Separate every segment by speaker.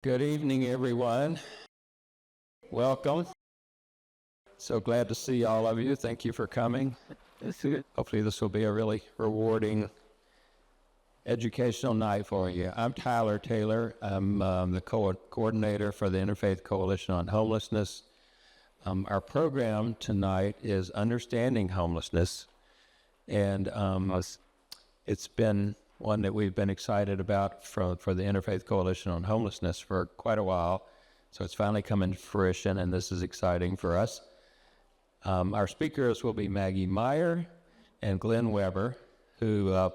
Speaker 1: Good evening, everyone. Welcome. So glad to see all of you. Thank you for coming. Hopefully this will be a really rewarding educational night for you. I'm Tyler Taylor. I'm the coordinator for the Interfaith Coalition on Homelessness. Our program tonight is Understanding Homelessness, and it's been one that we've been excited about for the Interfaith Coalition on Homelessness for quite a while. So it's finally coming to fruition, and this is exciting for us. Our speakers will be Maggie Meier and Glenn Weber, who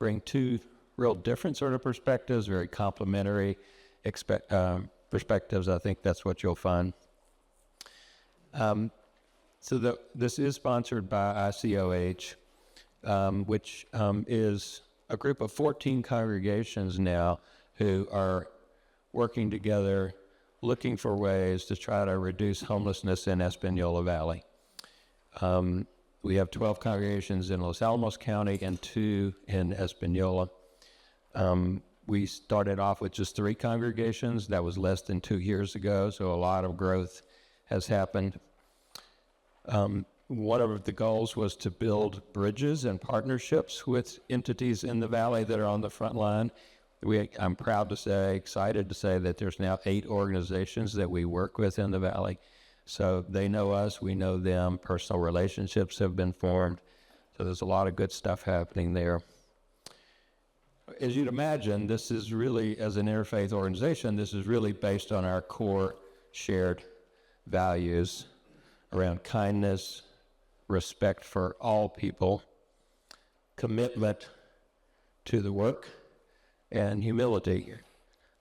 Speaker 1: bring two real different sort of perspectives, very complementary perspectives. I think that's what you'll find. This is sponsored by ICOH, which is a group of 14 congregations now who are working together, looking for ways to try to reduce homelessness in Espanola Valley. We have 12 congregations in Los Alamos County and 2 in Espanola. We started off with just 3 congregations. That was less than 2 years ago, so a lot of growth has happened. One of the goals was to build bridges and partnerships with entities in the valley that are on the front line. I'm proud to say, excited to say that there's now 8 organizations that we work with in the valley. So they know us, we know them, personal relationships have been formed. So there's a lot of good stuff happening there. As you'd imagine, this is really, as an interfaith organization, this is really based on our core shared values around kindness, respect for all people, commitment to the work, and humility.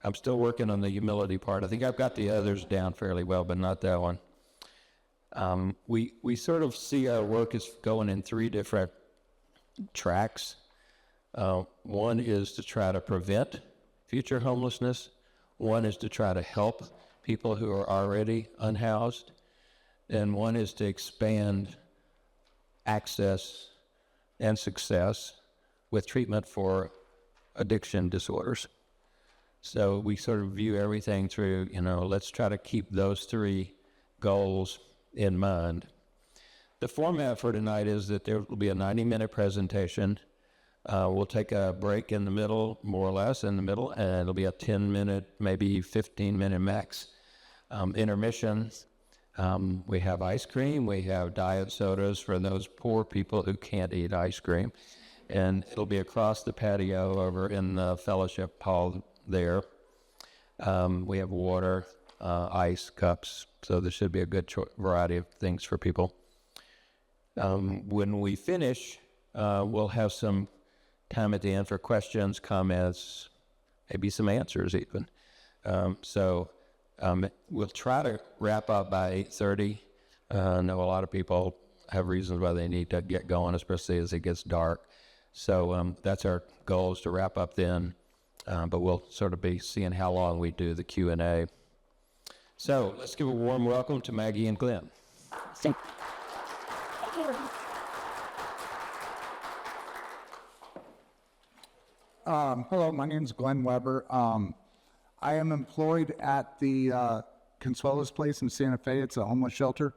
Speaker 1: I'm still working on the humility part. I think I've got the others down fairly well, but not that one. We sort of see our work as going in 3 different tracks. One is to try to prevent future homelessness. One is to try to help people who are already unhoused. And one is to expand access and success with treatment for addiction disorders. So we sort of view everything through, let's try to keep those 3 goals in mind. The format for tonight is that there will be a 90-minute presentation. We'll take a break in the middle, more or less in the middle, and it'll be a 10-minute, maybe 15-minute max intermission. We have ice cream, we have diet sodas for those poor people who can't eat ice cream. And it'll be across the patio over in the fellowship hall there. We have water, ice, cups, so there should be a good variety of things for people. When we finish, we'll have some time at the end for questions, comments, maybe some answers even. We'll try to wrap up by 8:30. I know a lot of people have reasons why they need to get going, especially as it gets dark. So that's our goal, is to wrap up then, but we'll sort of be seeing how long we do the Q&A. So let's give a warm welcome to Maggie and Glenn.
Speaker 2: Hello, my name is Glenn Weber. I am employed at the Consuelo's Place in Santa Fe. It's a homeless shelter.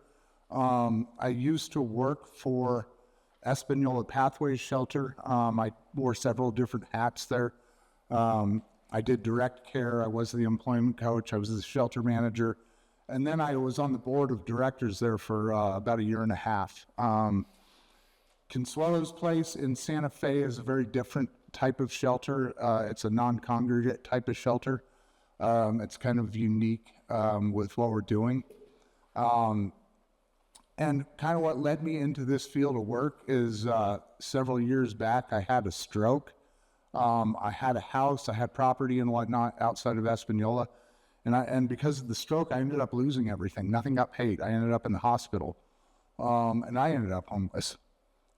Speaker 2: I used to work for Espanola Pathways Shelter. I wore several different hats there. I did direct care. I was the employment coach. I was the shelter manager. And then I was on the board of directors there for about 1.5 years. Consuelo's Place in Santa Fe is a very different type of shelter. It's a non-congregate type of shelter. It's kind of unique with what we're doing. And kind of what led me into this field of work is several years back, I had a stroke. I had a house, I had property and whatnot outside of Espanola. And because of the stroke, I ended up losing everything. Nothing got paid. I ended up in the hospital. And I ended up homeless.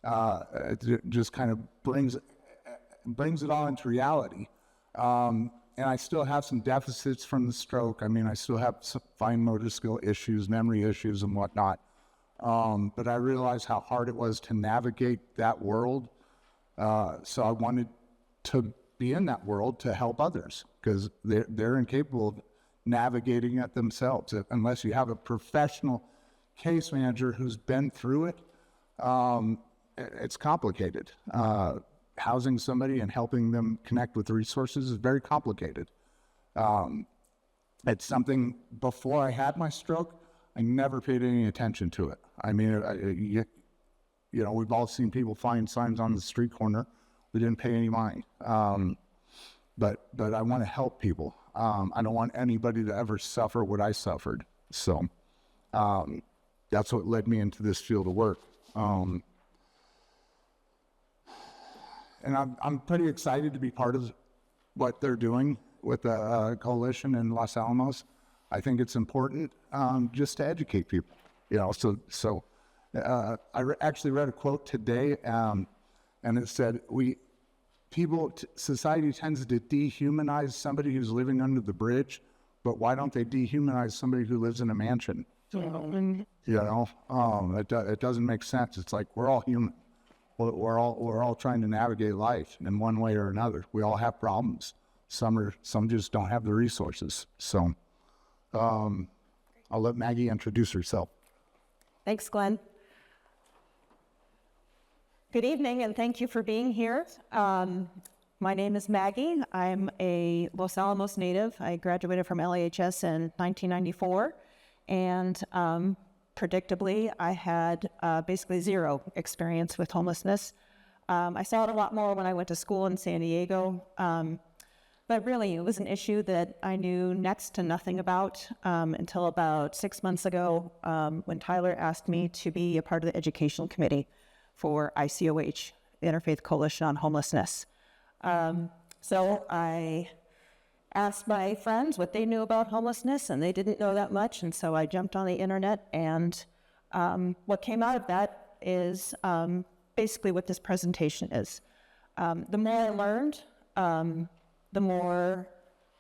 Speaker 2: It just kind of brings it all into reality. And I still have some deficits from the stroke. I mean, I still have some fine motor skill issues, memory issues and whatnot. But I realized how hard it was to navigate that world. So I wanted to be in that world to help others, because they're incapable of navigating it themselves. Unless you have a professional case manager who's been through it, it's complicated. Housing somebody and helping them connect with resources is very complicated. It's something, before I had my stroke, I never paid any attention to it. I mean, you know, we've all seen people find signs on the street corner. We didn't pay any mind. But I want to help people. I don't want anybody to ever suffer what I suffered. So that's what led me into this field of work. And I'm pretty excited to be part of what they're doing with the coalition in Los Alamos. I think it's important just to educate people. You know, so I actually read a quote today, and it said, society tends to dehumanize somebody who's living under the bridge, but why don't they dehumanize somebody who lives in a mansion? You know, it doesn't make sense. It's like, we're all human. We're all trying to navigate life in one way or another. We all have problems. Some just don't have the resources. So I'll let Maggie introduce herself.
Speaker 3: Thanks, Glenn. Good evening, and thank you for being here. My name is Maggie. I'm a Los Alamos native. I graduated from LAHS in 1994, and predictably, I had basically zero experience with homelessness. I saw it a lot more when I went to school in San Diego, but really, it was an issue that I knew next to nothing about until about 6 months ago when Tyler asked me to be a part of the educational committee for ICOH, the Interfaith Coalition on Homelessness. So I asked my friends what they knew about homelessness, and they didn't know that much, and so I jumped on the internet, and what came out of that is basically what this presentation is. The more I learned, the more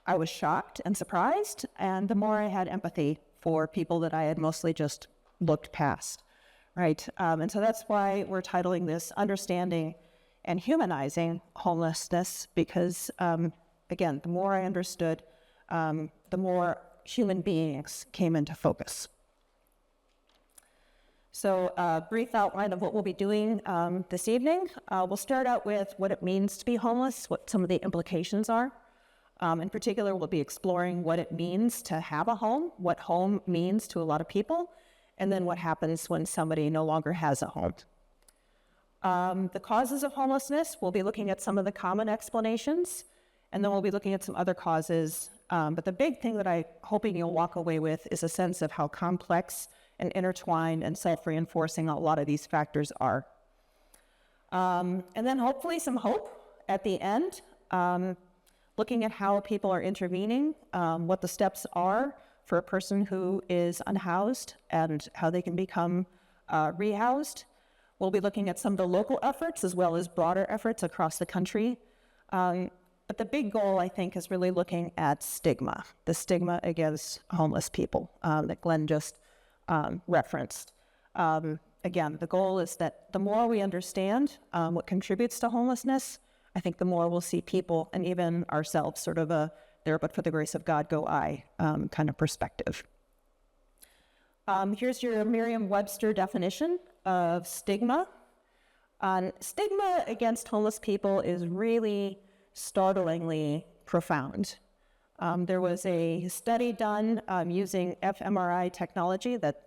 Speaker 3: I was shocked and surprised, and the more I had empathy for people that I had mostly just looked past, right? And so that's why we're titling this Understanding and Humanizing Homelessness, because, again, the more I understood, the more human beings came into focus. So a brief outline of what we'll be doing this evening. We'll start out with what it means to be homeless, what some of the implications are. In particular, we'll be exploring what it means to have a home, what home means to a lot of people, and then what happens when somebody no longer has a home. The causes of homelessness, we'll be looking at some of the common explanations, and then we'll be looking at some other causes. But the big thing that I'm hoping you'll walk away with is a sense of how complex and intertwined and self-reinforcing a lot of these factors are. And then hopefully some hope at the end, looking at how people are intervening, what the steps are for a person who is unhoused and how they can become rehoused. We'll be looking at some of the local efforts as well as broader efforts across the country. But the big goal, I think, is really looking at stigma, the stigma against homeless people that Glenn just referenced. Again, the goal is that the more we understand what contributes to homelessness, I think the more we'll see people and even ourselves sort of a there but for the grace of God go I kind of perspective. Here's your Merriam-Webster definition of stigma. Stigma against homeless people is really startlingly profound. There was a study done using fMRI technology that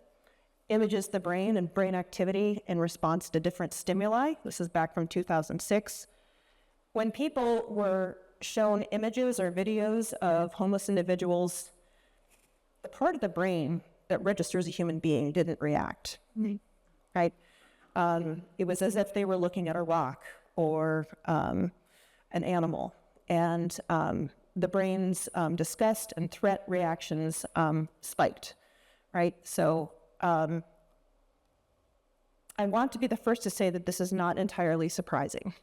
Speaker 3: images the brain and brain activity in response to different stimuli. This is back from 2006. When people were shown images or videos of homeless individuals, the part of the brain that registers a human being didn't react, right? It was as if they were looking at a rock or an animal. And the brain's disgust and threat reactions spiked, right? So I want to be the first to say that this is not entirely surprising.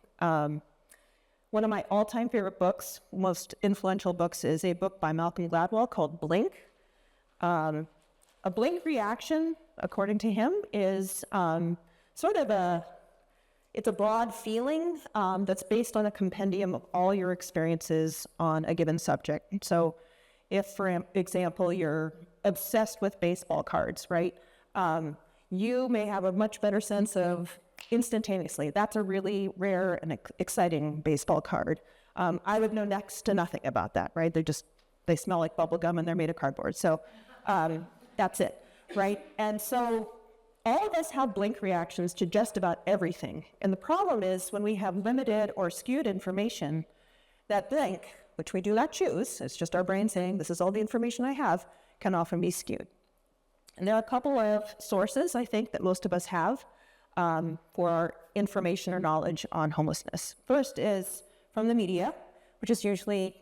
Speaker 3: One of my all-time favorite books, most influential books, is a book by Malcolm Gladwell called Blink. A blink reaction, according to him, is sort of it's a broad feeling that's based on a compendium of all your experiences on a given subject. So If, for example, you're obsessed with baseball cards, right? You may have a much better sense of instantaneously, that's a really rare and exciting baseball card. I would know next to nothing about that, right? They smell like bubble gum and they're made of cardboard. So that's it, right? And so all of us have blink reactions to just about everything. And the problem is when we have limited or skewed information, that blink, which we do not choose, it's just our brain saying, this is all the information I have, can often be skewed. And there are a couple of sources, I think, that most of us have for our information or knowledge on homelessness. First is from the media, which is usually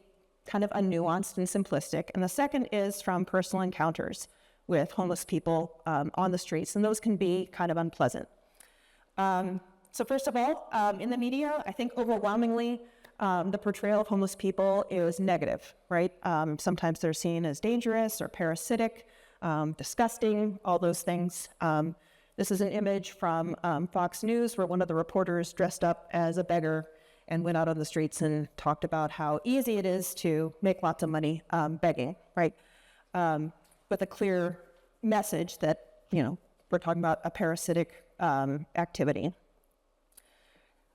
Speaker 3: kind of unnuanced and simplistic. And the second is from personal encounters with homeless people on the streets, and those can be kind of unpleasant. So first of all, in the media, I think overwhelmingly, the portrayal of homeless people is negative, right? Sometimes they're seen as dangerous or parasitic, disgusting, all those things. This is an image from Fox News where one of the reporters dressed up as a beggar and went out on the streets and talked about how easy it is to make lots of money begging, right? With a clear message that, we're talking about a parasitic activity.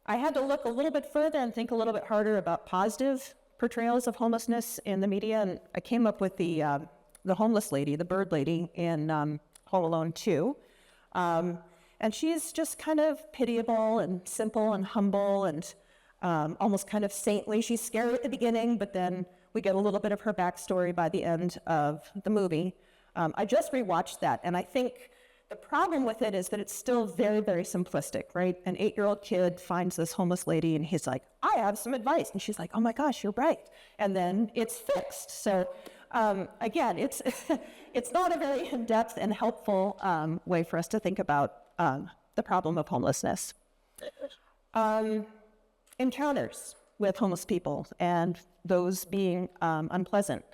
Speaker 3: I had to look a little bit further and think a little bit harder about positive portrayals of homelessness in the media, and I came up with the homeless lady, the bird lady in Home Alone 2. And she's just kind of pitiable and simple and humble and almost kind of saintly. She's scary at the beginning, but then we get a little bit of her backstory by the end of the movie. I just rewatched that, and I think the problem with it is that it's still very, very simplistic, right? An 8-year-old kid finds this homeless lady, and he's like, I have some advice. And she's like, oh my gosh, you're right. And then it's fixed. So again, it's it's not a very in-depth and helpful way for us to think about the problem of homelessness. Encounters with homeless people and those being unpleasant.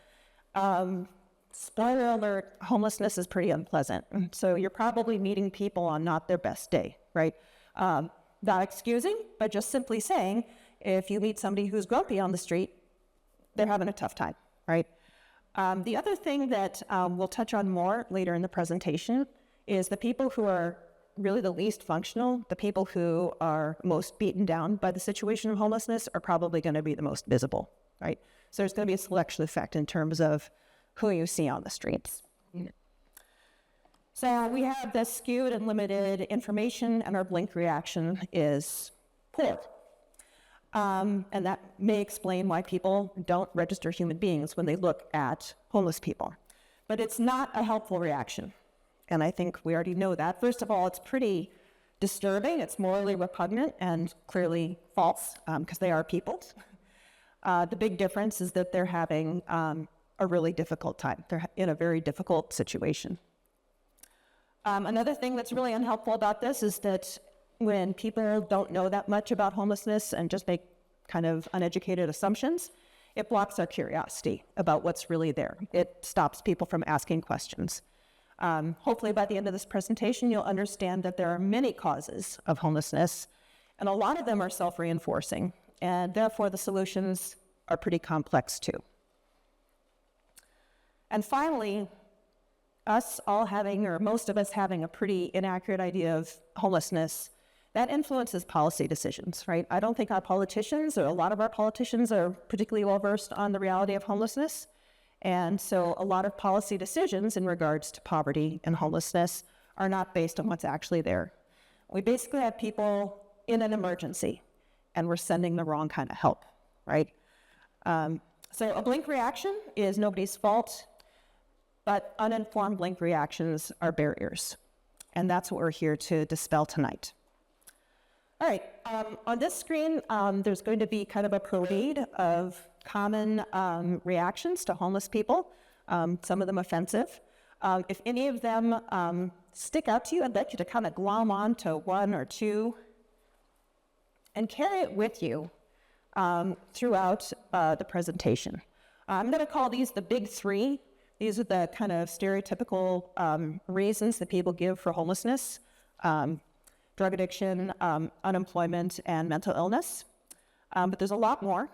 Speaker 3: Spoiler alert, homelessness is pretty unpleasant. So you're probably meeting people on not their best day, right? Not excusing, but just simply saying, if you meet somebody who's grumpy on the street, they're having a tough time, right? The other thing that we'll touch on more later in the presentation is the people who are really the least functional, the people who are most beaten down by the situation of homelessness are probably going to be the most visible, right? So there's going to be a selection effect in terms of who you see on the streets. So we have this skewed and limited information, and our blink reaction is poor. And that may explain why people don't register human beings when they look at homeless people. But it's not a helpful reaction. And I think we already know that. First of all, it's pretty disturbing. It's morally repugnant and clearly false because they are people. The big difference is that they're having a really difficult time. They're in a very difficult situation. Another thing that's really unhelpful about this is that when people don't know that much about homelessness and just make kind of uneducated assumptions, it blocks our curiosity about what's really there. It stops people from asking questions. Hopefully by the end of this presentation, you'll understand that there are many causes of homelessness, and a lot of them are self-reinforcing, and therefore the solutions are pretty complex too. And finally, us all having, or most of us having, a pretty inaccurate idea of homelessness, that influences policy decisions, right? I don't think our politicians, or a lot of our politicians, are particularly well-versed on the reality of homelessness. And so a lot of policy decisions in regards to poverty and homelessness are not based on what's actually there. We basically have people in an emergency, and we're sending the wrong kind of help, right? So a blink reaction is nobody's fault, but uninformed blink reactions are barriers. And that's what we're here to dispel tonight. All right, on this screen, there's going to be kind of a parade of common reactions to homeless people, some of them offensive. If any of them stick out to you, I'd like you to kind of glom on to one or two and carry it with you throughout the presentation. I'm going to call these the big three. These are the kind of stereotypical reasons that people give for homelessness: drug addiction, unemployment, and mental illness. But there's a lot more.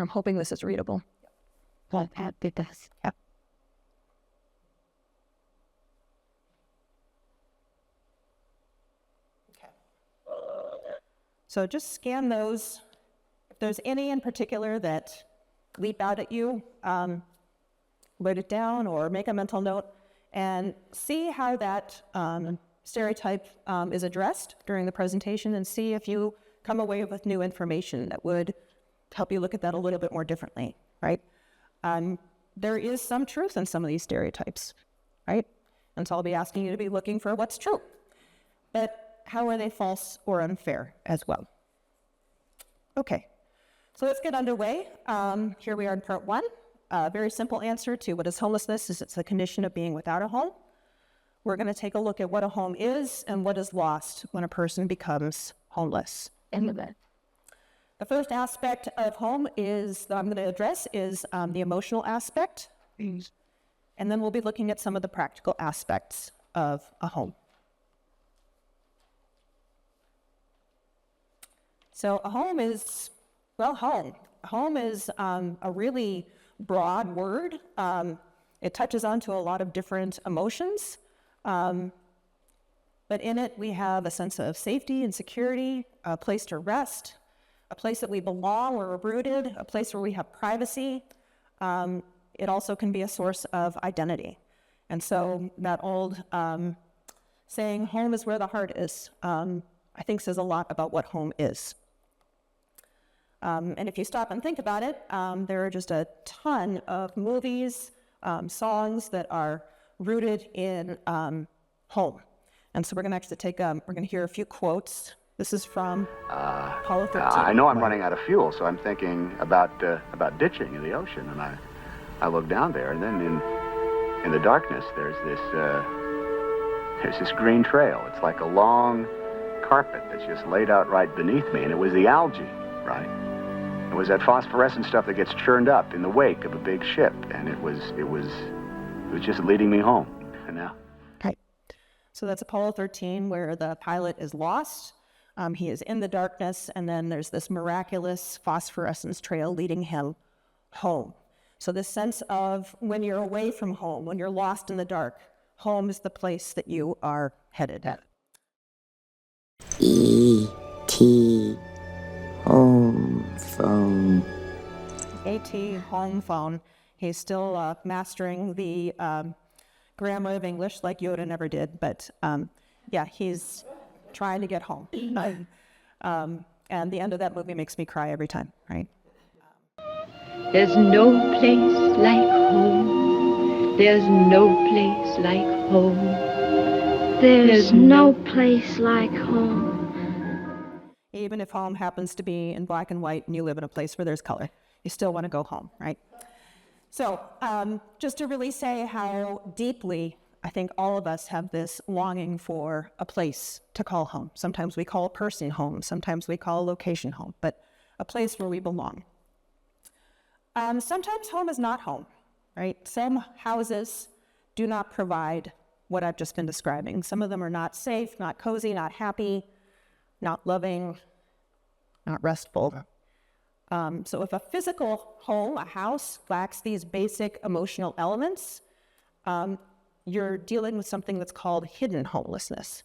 Speaker 3: I'm hoping this is readable.
Speaker 4: Well, it does.
Speaker 3: Yep. So just scan those. If there's any in particular that leap out at you, write it down or make a mental note and see how that stereotype is addressed during the presentation, and see if you come away with new information that would help you look at that a little bit more differently, right? There is some truth in some of these stereotypes, right? And so I'll be asking you to be looking for what's true. But how are they false or unfair as well? Okay, so let's get underway. Here we are in part one. A very simple answer to what is homelessness is it's the condition of being without a home. We're going to take a look at what a home is and what is lost when a person becomes homeless. The first aspect of home is that I'm going to address is the emotional aspect. And then we'll be looking at some of the practical aspects of a home. So a home is, well, home. Home is a really broad word. It touches onto a lot of different emotions. But in it, we have a sense of safety and security, a place to rest, a place that we belong, where we're rooted, a place where we have privacy. It also can be a source of identity. And so that old saying, home is where the heart is, I think says a lot about what home is. And if you stop and think about it, there are just a ton of movies, songs that are rooted in home. And so we're going to actually we're going to hear a few quotes. This is from Apollo 13.
Speaker 5: I know I'm running out of fuel, so I'm thinking about ditching in the ocean. And I look down there, and then in the darkness, there's this green trail. It's like a long carpet that's just laid out right beneath me, and it was the algae, right? It was that phosphorescent stuff that gets churned up in the wake of a big ship, and it was just leading me home. And now.
Speaker 3: Okay. So that's Apollo 13, where the pilot is lost. He is in the darkness, and then there's this miraculous phosphorescence trail leading him home. So this sense of when you're away from home, when you're lost in the dark, home is the place that you are headed at.
Speaker 4: E.T. Home phone.
Speaker 3: A.T. home phone. He's still mastering the grammar of English like Yoda never did, but yeah, he's trying to get home. And the end of that movie makes me cry every time, right?
Speaker 6: There's no place like home. There's no place like home.
Speaker 4: There's no place like home.
Speaker 3: Even if home happens to be in black and white and you live in a place where there's color, you still want to go home, right? So just to really say how deeply I think all of us have this longing for a place to call home. Sometimes we call a person home, sometimes we call a location home, but a place where we belong. Sometimes home is not home, right? Some houses do not provide what I've just been describing. Some of them are not safe, not cozy, not happy, not loving, not restful. So if a physical home, a house, lacks these basic emotional elements, you're dealing with something that's called hidden homelessness.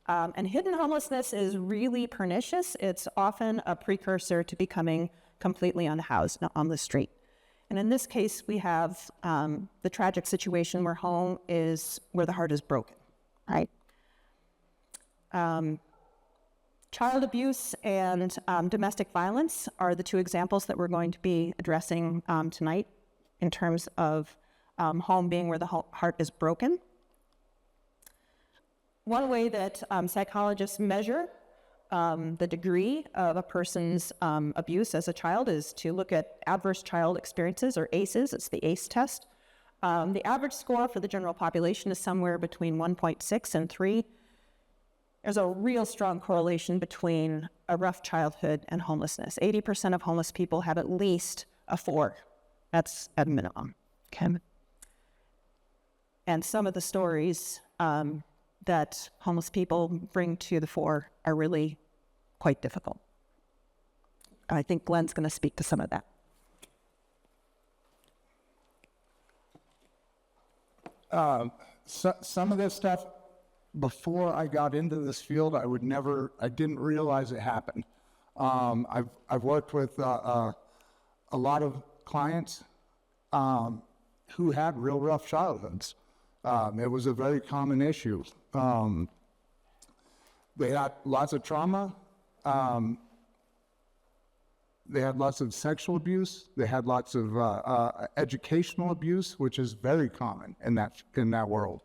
Speaker 3: And hidden homelessness is really pernicious. It's often a precursor to becoming completely unhoused on the street. And in this case, we have the tragic situation where home is where the heart is broken, right? Child abuse and domestic violence are the two examples that we're going to be addressing tonight in terms of home being where the heart is broken. One way that psychologists measure the degree of a person's abuse as a child is to look at adverse child experiences, or ACEs. It's the ACE test. The average score for the general population is somewhere between 1.6 and 3. There's a real strong correlation between a rough childhood and homelessness. 80% of homeless people have at least a 4. That's at minimum. Okay. And some of the stories that homeless people bring to the fore are really quite difficult. I think Glenn's going to speak to some of that.
Speaker 2: Some of this stuff, before I got into this field, I didn't realize it happened. I've worked with a lot of clients who had real rough childhoods. It was a very common issue. They had lots of trauma. They had lots of sexual abuse. They had lots of educational abuse, which is very common in that world.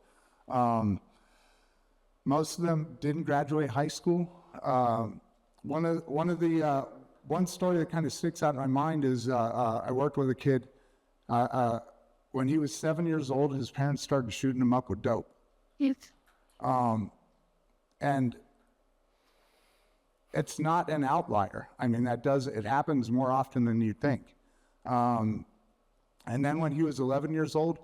Speaker 2: Most of them didn't graduate high school. One story that kind of sticks out in my mind is I worked with a kid. When he was 7 years old, his parents started shooting him up with dope.
Speaker 4: Yes.
Speaker 2: And it's not an outlier. I mean, it happens more often than you think. And then when he was 11 years old,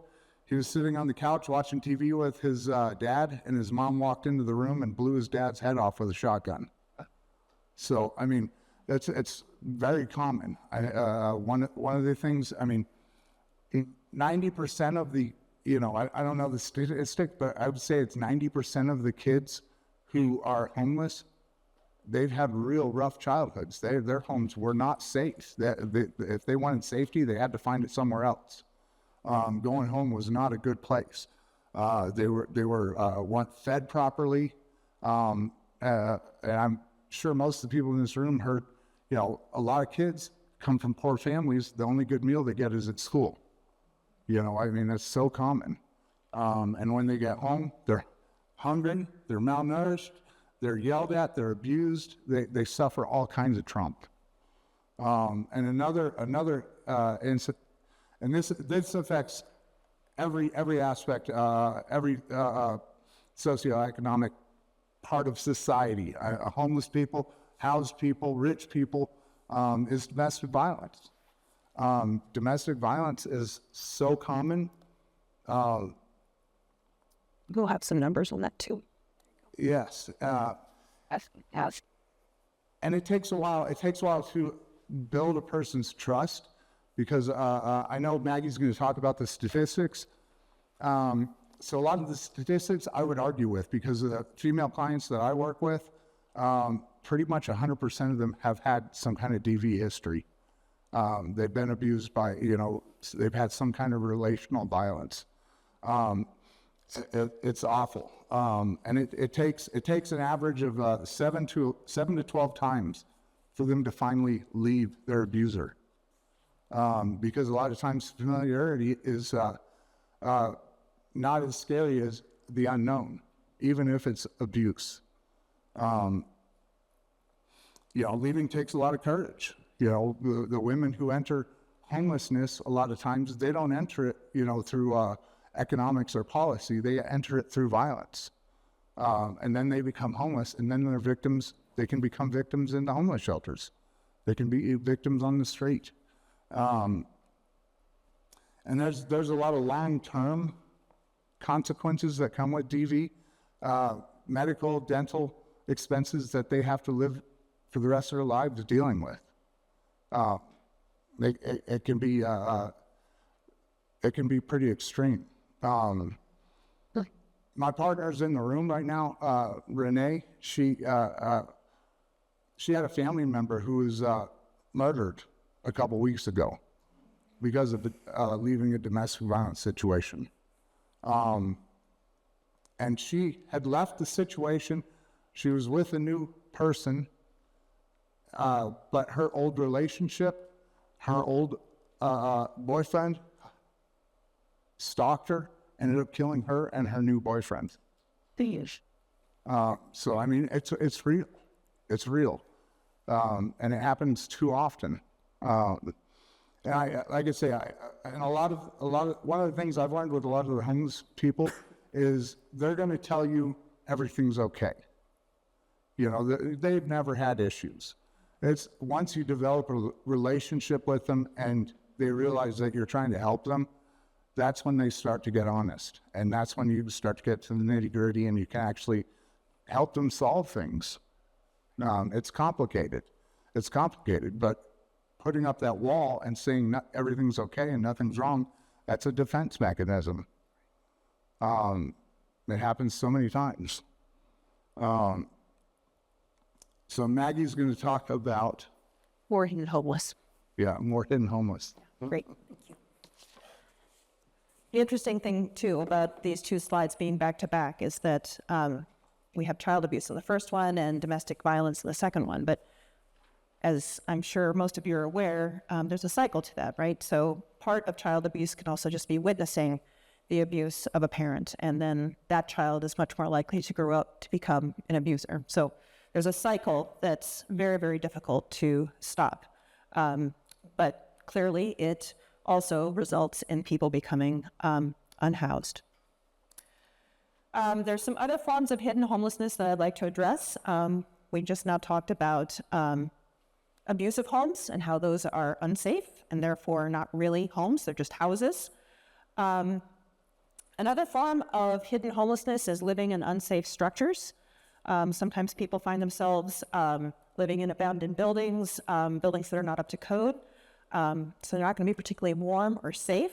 Speaker 2: he was sitting on the couch watching TV with his dad, and his mom walked into the room and blew his dad's head off with a shotgun. So, I mean, it's very common. One of the things, I mean, 90% of the, I don't know the statistic, but I would say it's 90% of the kids who are homeless, they've had real rough childhoods. Their homes were not safe. If they wanted safety, they had to find it somewhere else. Going home was not a good place. They weren't fed properly. And I'm sure most of the people in this room heard, a lot of kids come from poor families. The only good meal they get is at school. I mean, that's so common. And when they get home, they're hungry, they're malnourished, they're yelled at, they're abused, they suffer all kinds of trauma. And another incident, and this affects every aspect, every socioeconomic part of society. Homeless people, housed people, rich people, is domestic violence. Domestic violence is so common.
Speaker 3: We'll have some numbers on that too.
Speaker 2: Yes. And it takes a while. It takes a while to build a person's trust, because I know Maggie's going to talk about the statistics. So a lot of the statistics I would argue with, because the female clients that I work with, pretty much 100% of them have had some kind of DV history. They've been abused by, they've had some kind of relational violence. It's awful. And it takes an average of 7 to 12 times for them to finally leave their abuser. Because a lot of times familiarity is not as scary as the unknown, even if it's abuse. Leaving takes a lot of courage. The women who enter homelessness, a lot of times they don't enter it, through economics or policy. They enter it through violence. And then they become homeless, and then they're victims. They can become victims in the homeless shelters. They can be victims on the street. And there's a lot of long-term consequences that come with DV, medical, dental expenses that they have to live for the rest of their lives dealing with. It can be pretty extreme. My partner's in the room right now, Renee. She had a family member who was murdered a couple weeks ago because of leaving a domestic violence situation. And she had left the situation. She was with a new person, but her old relationship, her old boyfriend stalked her, ended up killing her and her new boyfriend. So, I mean, it's real. It's real. And it happens too often. And like I say, one of the things I've learned with a lot of the homeless people is they're going to tell you everything's okay. They've never had issues. It's once you develop a relationship with them and they realize that you're trying to help them, that's when they start to get honest. And that's when you start to get to the nitty-gritty and you can actually help them solve things. It's complicated. But putting up that wall and saying everything's okay and nothing's wrong, that's a defense mechanism. It happens so many times. So Maggie's going to talk about,
Speaker 3: Or hidden homeless.
Speaker 2: more hidden homeless.
Speaker 3: Great. Thank you. The interesting thing, too, about these two slides being back to back is that we have child abuse in the first one and domestic violence in the second one. But as I'm sure most of you are aware, there's a cycle to that, right? So part of child abuse can also just be witnessing the abuse of a parent, and then that child is much more likely to grow up to become an abuser. So there's a cycle that's very, very difficult to stop. But clearly it also results in people becoming unhoused. There's some other forms of hidden homelessness that I'd like to address. We just now talked about abusive homes and how those are unsafe and therefore not really homes, they're just houses. Another form of hidden homelessness is living in unsafe structures. Sometimes people find themselves living in abandoned buildings, buildings that are not up to code. So they're not going to be particularly warm or safe.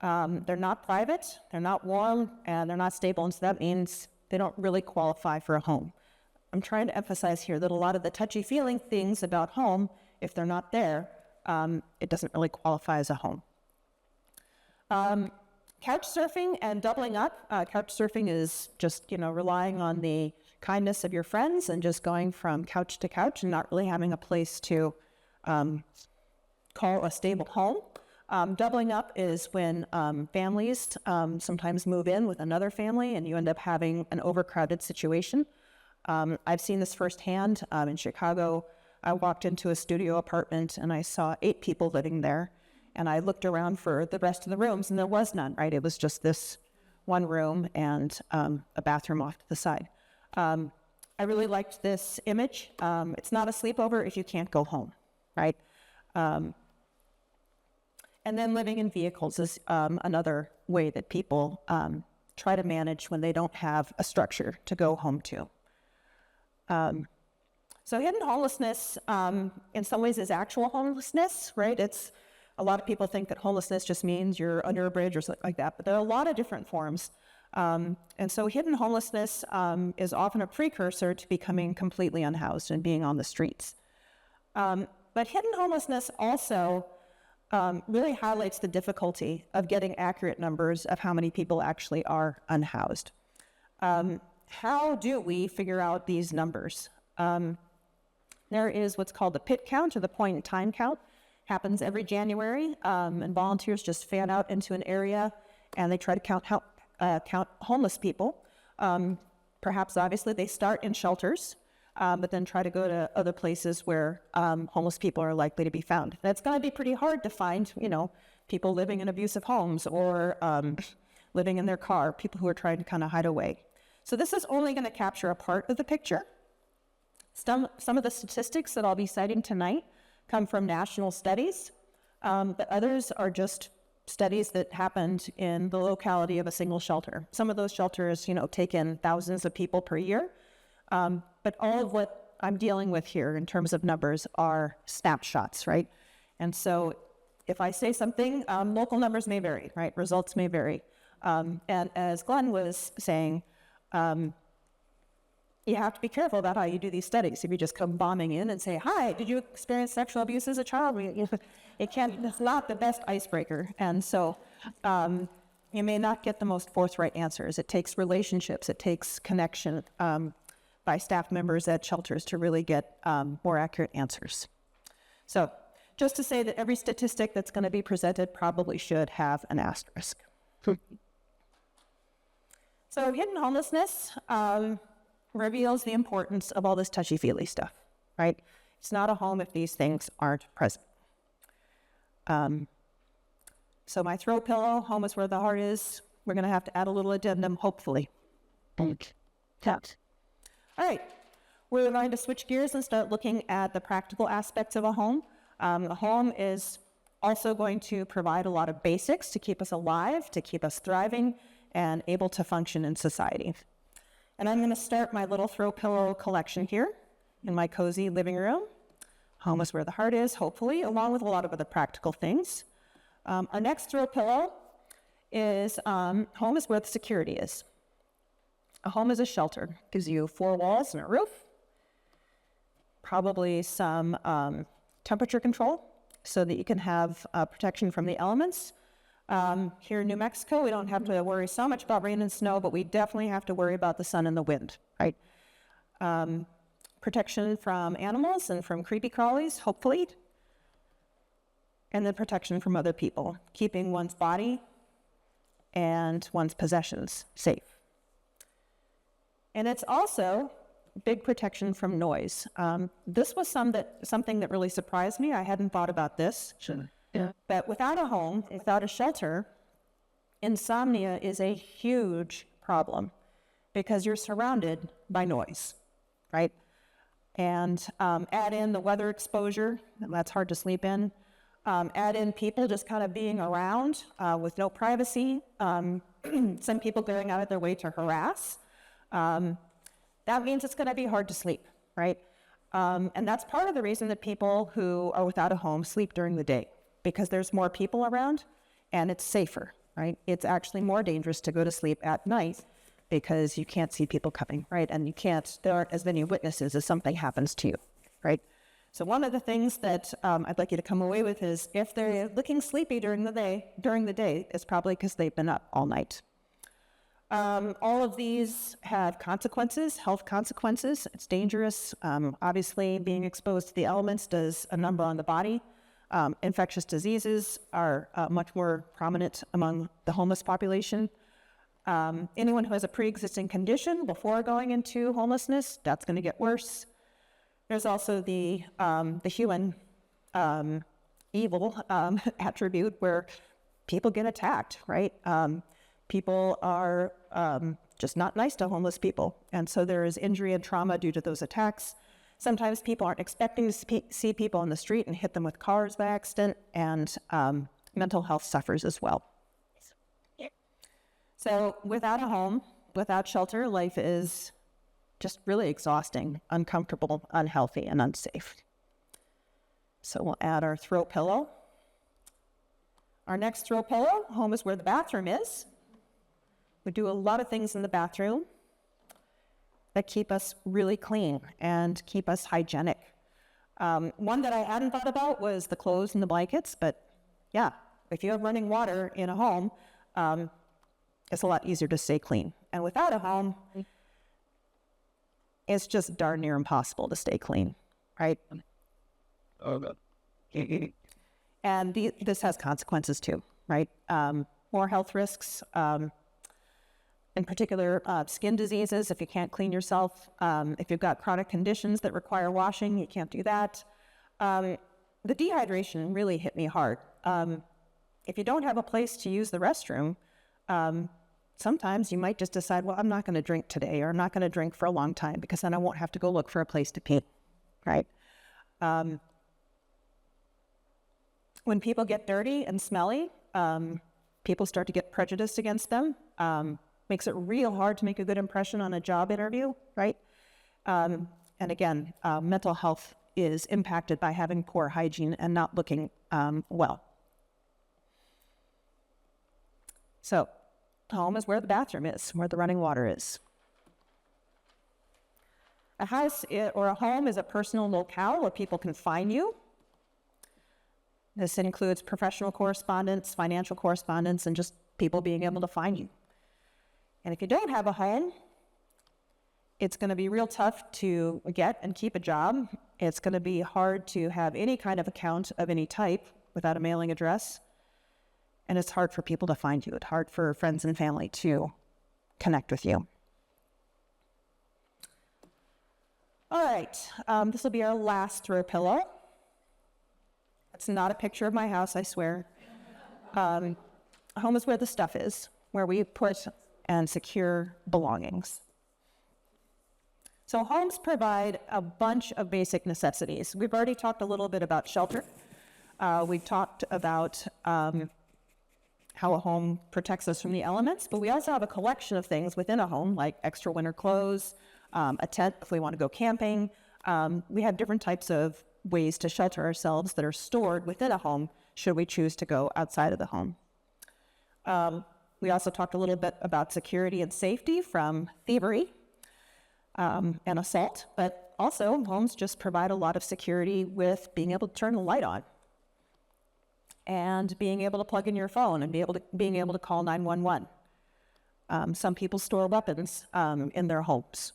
Speaker 3: They're not private, they're not warm, and they're not stable, and so that means they don't really qualify for a home. I'm trying to emphasize here that a lot of the touchy-feeling things about home, if they're not there, it doesn't really qualify as a home. Couch surfing and doubling up. Couch surfing is just, relying on the kindness of your friends and just going from couch to couch and not really having a place to call a stable home. Doubling up is when families sometimes move in with another family and you end up having an overcrowded situation. I've seen this firsthand in Chicago. I walked into a studio apartment and I saw 8 people living there. And I looked around for the rest of the rooms, and there was none, right? It was just this one room and a bathroom off to the side. I really liked this image. It's not a sleepover if you can't go home, right? And then living in vehicles is another way that people try to manage when they don't have a structure to go home to. So hidden homelessness, in some ways, is actual homelessness, right? A lot of people think that homelessness just means you're under a bridge or something like that, but there are a lot of different forms. And so hidden homelessness is often a precursor to becoming completely unhoused and being on the streets. But hidden homelessness also really highlights the difficulty of getting accurate numbers of how many people actually are unhoused. How do we figure out these numbers? There is what's called the PIT count, or the point in time count. Happens every January, and volunteers just fan out into an area and they try to count homeless people. Perhaps, obviously, they start in shelters, but then try to go to other places where homeless people are likely to be found. And it's going to be pretty hard to find, people living in abusive homes or living in their car, people who are trying to kind of hide away. So this is only going to capture a part of the picture. Some of the statistics that I'll be citing tonight come from national studies, but others are just studies that happened in the locality of a single shelter. Some of those shelters, take in thousands of people per year, but all of what I'm dealing with here in terms of numbers are snapshots, right? And so if I say something, local numbers may vary, right? Results may vary. And as Glenn was saying, you have to be careful about how you do these studies. If you just come bombing in and say, "Hi, did you experience sexual abuse as a child?" It's not the best icebreaker. And so you may not get the most forthright answers. It takes relationships. It takes connection by staff members at shelters to really get more accurate answers. So just to say that every statistic that's going to be presented probably should have an asterisk. So hidden homelessness reveals the importance of all this touchy-feely stuff, right? It's not a home if these things aren't present. So my throw pillow, home is where the heart is. We're going to have to add a little addendum, hopefully. All right. We're going to switch gears and start looking at the practical aspects of a home. A home is also going to provide a lot of basics to keep us alive, to keep us thriving, and able to function in society. And I'm going to start my little throw pillow collection here in my cozy living room. Home is where the heart is, hopefully, along with a lot of other practical things. Our next throw pillow is home is where the security is. A home is a shelter. Gives you 4 walls and a roof, probably some temperature control so that you can have protection from the elements. Here in New Mexico, we don't have to worry so much about rain and snow, but we definitely have to worry about the sun and the wind, right? Protection from animals and from creepy crawlies, hopefully. And then protection from other people, keeping one's body and one's possessions safe. And it's also big protection from noise. This was something that really surprised me. I hadn't thought about this.
Speaker 1: Sure.
Speaker 3: Yeah. But without a home, without a shelter, insomnia is a huge problem because you're surrounded by noise, right? And add in the weather exposure, that's hard to sleep in. Add in people just kind of being around with no privacy. Some people going out of their way to harass. That means it's going to be hard to sleep, right? And that's part of the reason that people who are without a home sleep during the day, because there's more people around and it's safer, right? It's actually more dangerous to go to sleep at night because you can't see people coming, right? And there aren't as many witnesses as something happens to you, right? So one of the things that I'd like you to come away with is if they're looking sleepy during the day, it's probably because they've been up all night. All of these have consequences, health consequences. It's dangerous. Obviously, being exposed to the elements does a number on the body. Infectious diseases are much more prominent among the homeless population. Anyone who has a pre-existing condition before going into homelessness, that's going to get worse. There's also the human evil attribute where people get attacked, right? People are just not nice to homeless people. And so there is injury and trauma due to those attacks. Sometimes people aren't expecting to see people on the street and hit them with cars by accident, and mental health suffers as well. So without a home, without shelter, life is just really exhausting, uncomfortable, unhealthy, and unsafe. So we'll add our throw pillow. Our next throw pillow, home is where the bathroom is. We do a lot of things in the bathroom that keep us really clean and keep us hygienic. One that I hadn't thought about was the clothes and the blankets, but yeah, if you have running water in a home, it's a lot easier to stay clean. And without a home, it's just darn near impossible to stay clean, right?
Speaker 1: Oh, God.
Speaker 3: And this has consequences too, right? More health risks, in particular, skin diseases, if you can't clean yourself. If you've got chronic conditions that require washing, you can't do that. The dehydration really hit me hard. If you don't have a place to use the restroom, sometimes you might just decide, well, I'm not going to drink today, or I'm not going to drink for a long time because then I won't have to go look for a place to pee, right? When people get dirty and smelly, people start to get prejudiced against them. Makes it real hard to make a good impression on a job interview, right? And again, mental health is impacted by having poor hygiene and not looking well. So, home is where the bathroom is, where the running water is. A house or a home is a personal locale where people can find you. This includes professional correspondence, financial correspondence, and just people being able to find you. And if you don't have a home, it's going to be real tough to get and keep a job. It's going to be hard to have any kind of account of any type without a mailing address. And it's hard for people to find you. It's hard for friends and family to connect with you. All right, this will be our last throw pillow. It's not a picture of my house, I swear. Home is where the stuff is, where we put and secure belongings. So homes provide a bunch of basic necessities. We've already talked a little bit about shelter. We've talked about how a home protects us from the elements, but we also have a collection of things within a home, like extra winter clothes, a tent if we want to go camping. We have different types of ways to shelter ourselves that are stored within a home should we choose to go outside of the home. We also talked a little bit about security and safety from thievery and assault, but also homes just provide a lot of security with being able to turn the light on and being able to plug in your phone and being able to call 911. Some people store weapons in their homes.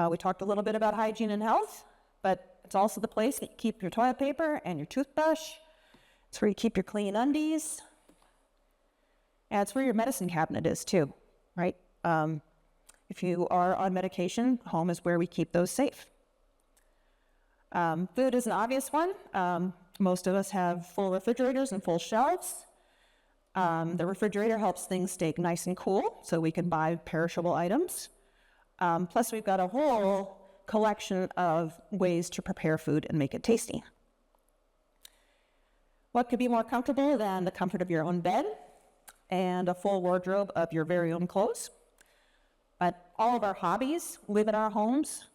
Speaker 3: We talked a little bit about hygiene and health, but it's also the place that you keep your toilet paper and your toothbrush. It's where you keep your clean undies. And it's where your medicine cabinet is too, right? If you are on medication, home is where we keep those safe. Food is an obvious one. Most of us have full refrigerators and full shelves. The refrigerator helps things stay nice and cool so we can buy perishable items. Plus, we've got a whole collection of ways to prepare food and make it tasty. What could be more comfortable than the comfort of your own bed and a full wardrobe of your very own clothes? But all of our hobbies live in our homes.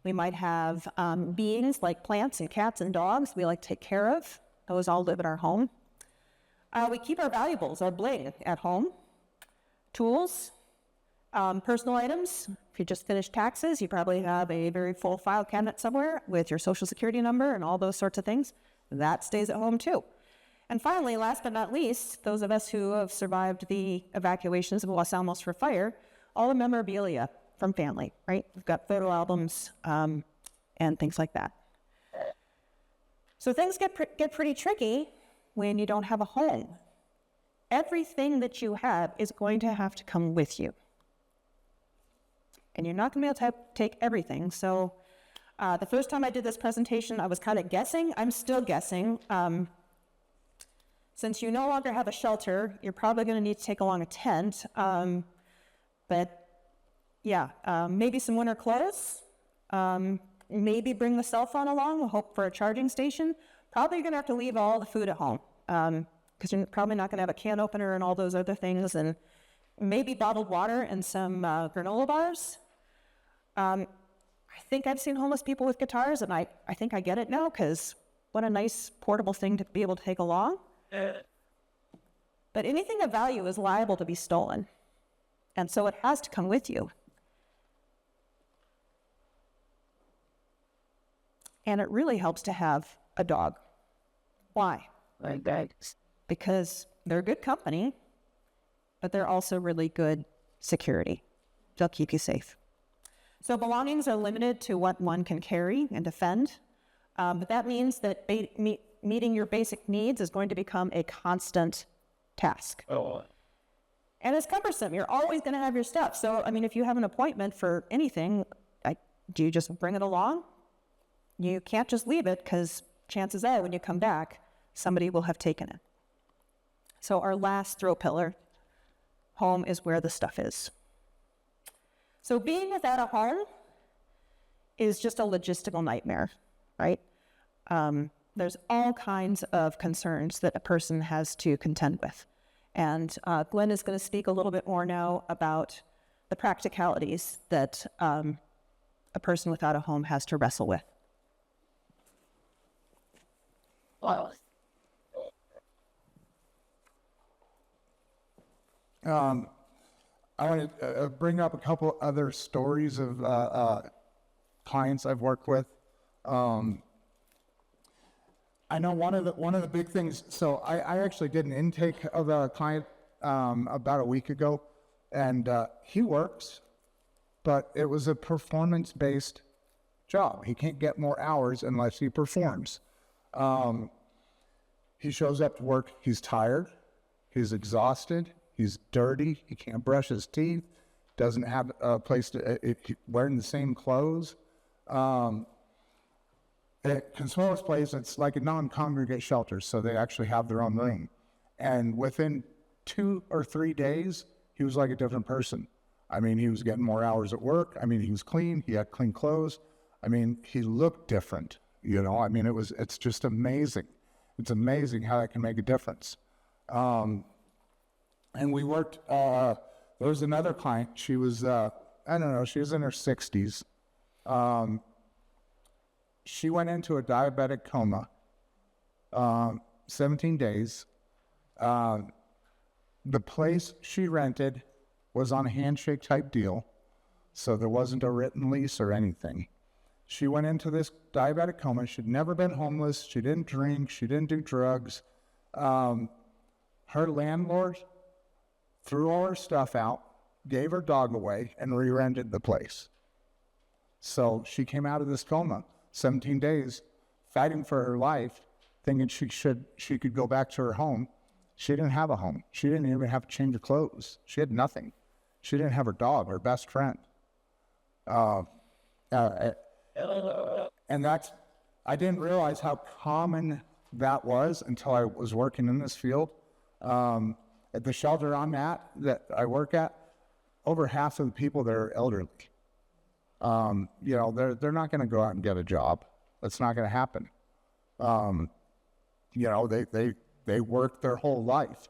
Speaker 3: We might have beings like plants and cats and dogs we like to take care of. Those all live in our home. We keep our valuables, our bling, at home. Tools, personal items. If you just finished taxes, you probably have a very full file cabinet somewhere with your social security number and all those sorts of things. That stays at home too. And finally, last but not least, those of us who have survived the evacuations of Los Alamos for fire, all the memorabilia from family, right? We've got photo albums and things like that. So things get pretty tricky when you don't have a home. Everything that you have is going to have to come with you. And you're not going to be able to take everything. So the first time I did this presentation, I was kind of guessing. I'm still guessing. Since you no longer have a shelter, you're probably going to need to take along a tent. But yeah, maybe some winter clothes. Maybe bring the cell phone along, hope for a charging station. Probably you're going to have to leave all the food at home because you're probably not going to have a can opener and all those other things, and maybe bottled water and some granola bars. I think I've seen homeless people with guitars, and I think I get it now, because what a nice portable thing to be able to take along. But anything of value is liable to be stolen, and so it has to come with you. And it really helps to have a dog. Why? Because they're good company, but they're also really good security. They'll keep you safe. So belongings are limited to what one can carry and defend, but that means that meeting your basic needs is going to become a constant task. And it's cumbersome. You're always going to have your stuff. So, I mean, if you have an appointment for anything, do you just bring it along? You can't just leave it, because chances are when you come back, somebody will have taken it. So our last throw pillar, home is where the stuff is. So being without a home is just a logistical nightmare, right? There's all kinds of concerns that a person has to contend with. And Glenn is going to speak a little bit more now about the practicalities that a person without a home has to wrestle with.
Speaker 2: I want to bring up a couple other stories of clients I've worked with. I know one of the big things. So I actually did an intake of a client about a week ago, and he works, but it was a performance-based job. He can't get more hours unless he performs. He shows up to work, he's tired, he's exhausted, he's dirty, he can't brush his teeth, doesn't have a place to, wearing the same clothes. At Consuelo's place, it's like a non-congregate shelter, so they actually have their own room. And within 2 or 3 days, he was like a different person. I mean, he was getting more hours at work. I mean, he was clean, he had clean clothes. I mean, he looked different, you know. I mean, it's just amazing. It's amazing how that can make a difference. And we worked, there was another client, she was, I don't know, she was in her 60s. She went into a diabetic coma, 17 days. The place she rented was on a handshake type deal, so there wasn't a written lease or anything. She went into this diabetic coma. She'd never been homeless. She didn't drink. She didn't do drugs. Her landlord threw all her stuff out, gave her dog away, and re-rented the place. So she came out of this coma, 17 days, fighting for her life, thinking she could go back to her home. She didn't have a home. She didn't even have a change of clothes. She had nothing. She didn't have her dog, her best friend. And I didn't realize how common that was until I was working in this field. At the shelter I'm at, that I work at, over half of the people there are elderly. They're not going to go out and get a job. That's not going to happen. They work their whole life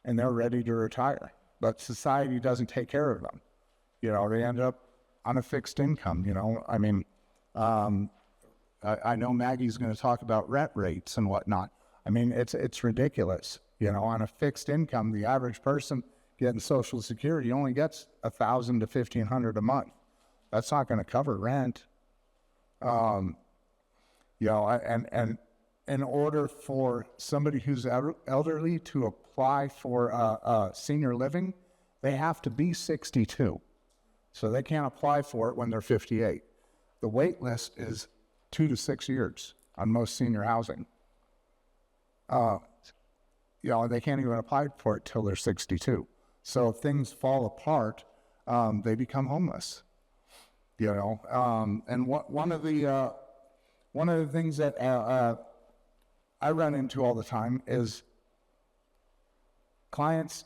Speaker 2: and they're ready to retire, but society doesn't take care of them. They end up on a fixed income. I know Maggie's going to talk about rent rates and whatnot. It's ridiculous. On a fixed income, the average person getting Social Security only gets $1,000 to $1,500 a month. That's not going to cover rent. And in order for somebody who's elderly to apply for senior living, they have to be 62. So they can't apply for it when they're 58. The wait list is 2 to 6 years on most senior housing. They can't even apply for it till they're 62. So if things fall apart, they become homeless. And one of the things that I run into all the time is clients.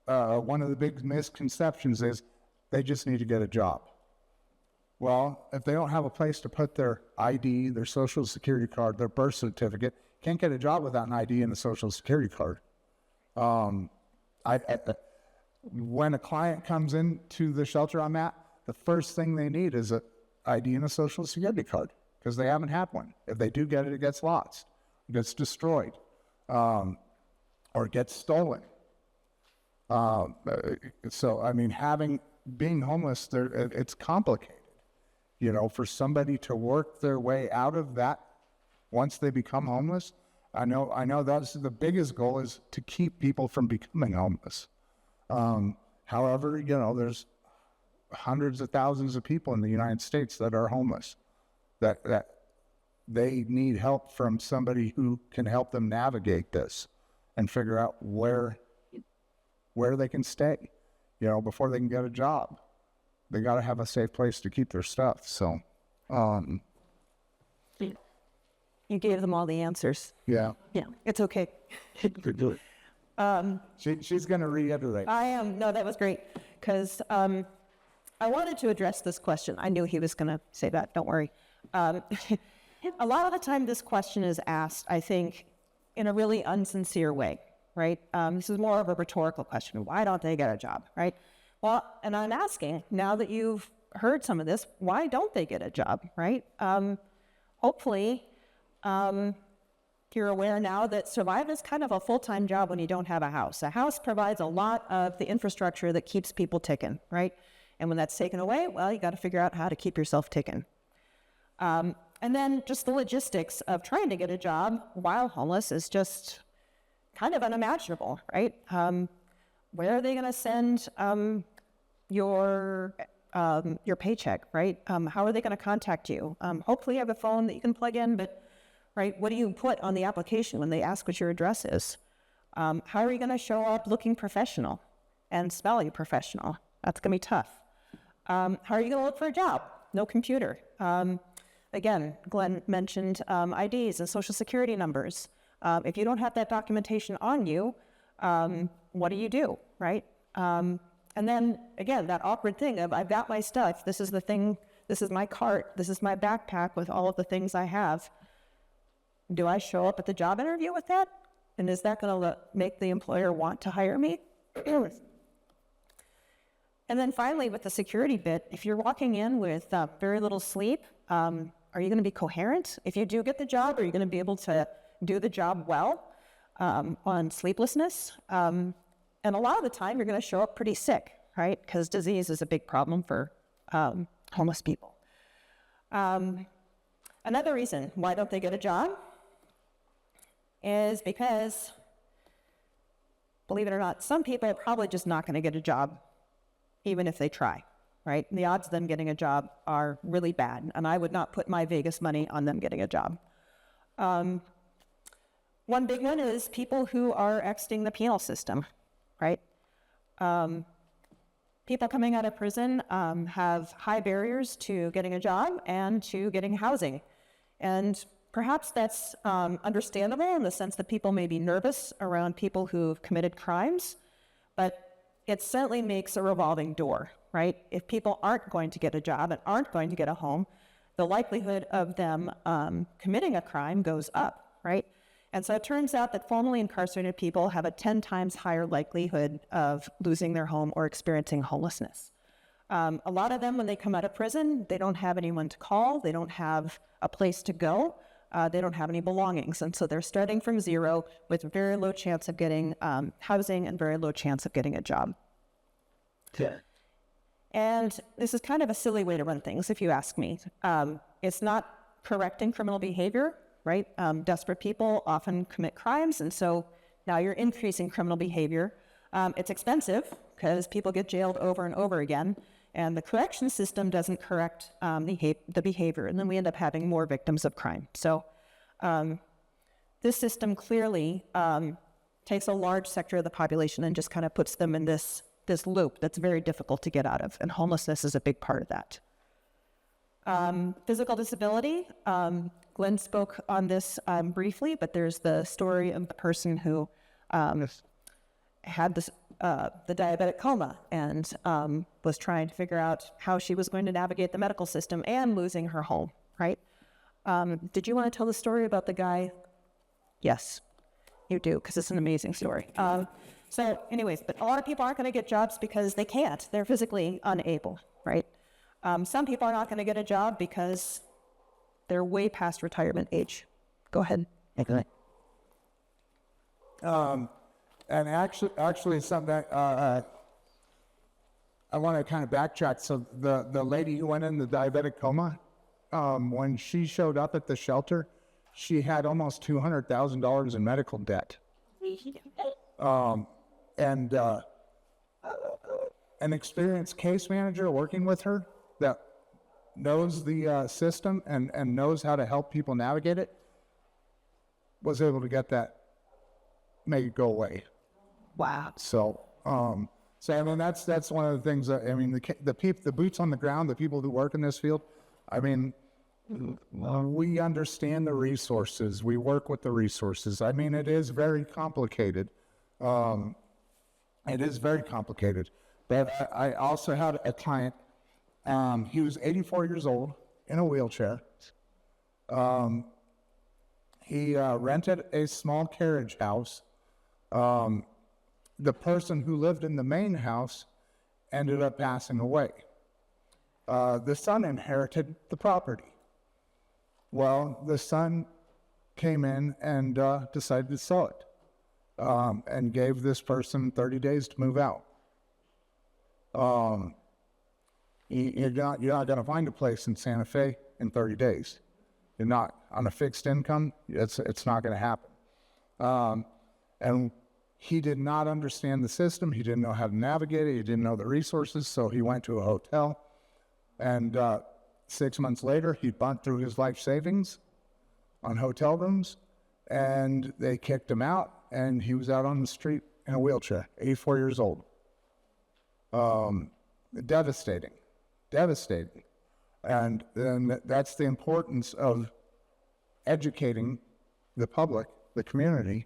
Speaker 2: One of the big misconceptions is they just need to get a job. Well, if they don't have a place to put their ID, their Social Security card, their birth certificate, can't get a job without an ID and a Social Security card. When a client comes into the shelter I'm at, the first thing they need is an ID and a Social Security card because they haven't had one. If they do get it, it gets lost, it gets destroyed, or it gets stolen. Being homeless, it's complicated. For somebody to work their way out of that once they become homeless, I know that's the biggest goal is to keep people from becoming homeless. However, there's hundreds of thousands of people in the United States that are homeless, that they need help from somebody who can help them navigate this and figure out where they can stay, before they can get a job. They got to have a safe place to keep their stuff. So,
Speaker 3: You gave them all the answers.
Speaker 2: yeah.
Speaker 3: Yeah, it's okay.
Speaker 2: She's going to reiterate.
Speaker 3: I am. No, that was great. Because I wanted to address this question. I knew he was going to say that. Don't worry. A lot of the time this question is asked, I think, in a really unsincere way, right? This is more of a rhetorical question. Why don't they get a job, right? Well, and I'm asking, now that you've heard some of this, why don't they get a job, right? Hopefully, you're aware now that survival is kind of a full-time job when you don't have a house. A house provides a lot of the infrastructure that keeps people ticking, right? And when that's taken away, well, you got to figure out how to keep yourself ticking. And then just the logistics of trying to get a job while homeless is just kind of unimaginable, right? Where are they going to send your paycheck, right? How are they going to contact you? Hopefully you have a phone that you can plug in, but right, what do you put on the application when they ask what your address is? How are you going to show up looking professional and smelling professional? That's going to be tough. How are you going to look for a job? No computer. Again, Glenn mentioned IDs and Social Security numbers. If you don't have that documentation on you, what do, right? And then, again, that awkward thing of, I've got my stuff, this is the thing, this is my cart, this is my backpack with all of the things I have. Do I show up at the job interview with that? And is that going to make the employer want to hire me? And then finally, with the security bit, if you're walking in with very little sleep, are you going to be coherent? If you do get the job, are you going to be able to do the job well? on sleeplessness. And a lot of the time, you're going to show up pretty sick, right? Because disease is a big problem for homeless people. Another reason why don't they get a job is because, believe it or not, some people are probably just not going to get a job even if they try, right? And the odds of them getting a job are really bad, and I would not put my Vegas money on them getting a job. One big one is people who are exiting the penal system, right? People coming out of prison have high barriers to getting a job and to getting housing. And perhaps that's understandable in the sense that people may be nervous around people who've committed crimes, but it certainly makes a revolving door, right? If people aren't going to get a job and aren't going to get a home, the likelihood of them committing a crime goes up, right? And so it turns out that formerly incarcerated people have a 10 times higher likelihood of losing their home or experiencing homelessness. A lot of them, when they come out of prison, they don't have anyone to call, they don't have a place to go, they don't have any belongings. And so they're starting from zero with very low chance of getting housing and very low chance of getting a job. Yeah. And this is kind of a silly way to run things, if you ask me. It's not correcting criminal behavior, right? Desperate people often commit crimes, and so now you're increasing criminal behavior. It's expensive because people get jailed over and over again, and the correction system doesn't correct the behavior, and then we end up having more victims of crime. So this system clearly takes a large sector of the population and just kind of puts them in this loop that's very difficult to get out of, and homelessness is a big part of that. Physical disability, Glenn spoke on this briefly, but there's the story of the person who had this, the diabetic coma and was trying to figure out how she was going to navigate the medical system and losing her home, right? Did you want to tell the story about the guy? Yes, you do, because it's an amazing story. So anyways, but a lot of people aren't going to get jobs because they can't. They're physically unable, right? Some people are not going to get a job because they're way past retirement age. Go ahead.
Speaker 2: Okay. And actually, something I want to kind of backtrack. So the lady who went in the diabetic coma, when she showed up at the shelter, she had almost $200,000 in medical debt. And an experienced case manager working with her that knows the system and knows how to help people navigate it was able to make it go away.
Speaker 3: Wow.
Speaker 2: So I mean, that's one of the things that, I mean, the boots on the ground, the people who work in this field, I mean, we understand the resources. We work with the resources. I mean, it is very complicated. It is very complicated. But I also had a client, he was 84 years old in a wheelchair. He rented a small carriage house. The person who lived in the main house ended up passing away. The son inherited the property. Well, the son came in and decided to sell it and gave this person 30 days to move out. You're not going to find a place in Santa Fe in 30 days. You're not on a fixed income. It's not going to happen. And he did not understand the system. He didn't know how to navigate it. He didn't know the resources. So he went to a hotel. And 6 months later, he burnt through his life savings on hotel rooms. And they kicked him out. And he was out on the street in a wheelchair, 84 years old. Devastating. And that's the importance of educating the public, the community,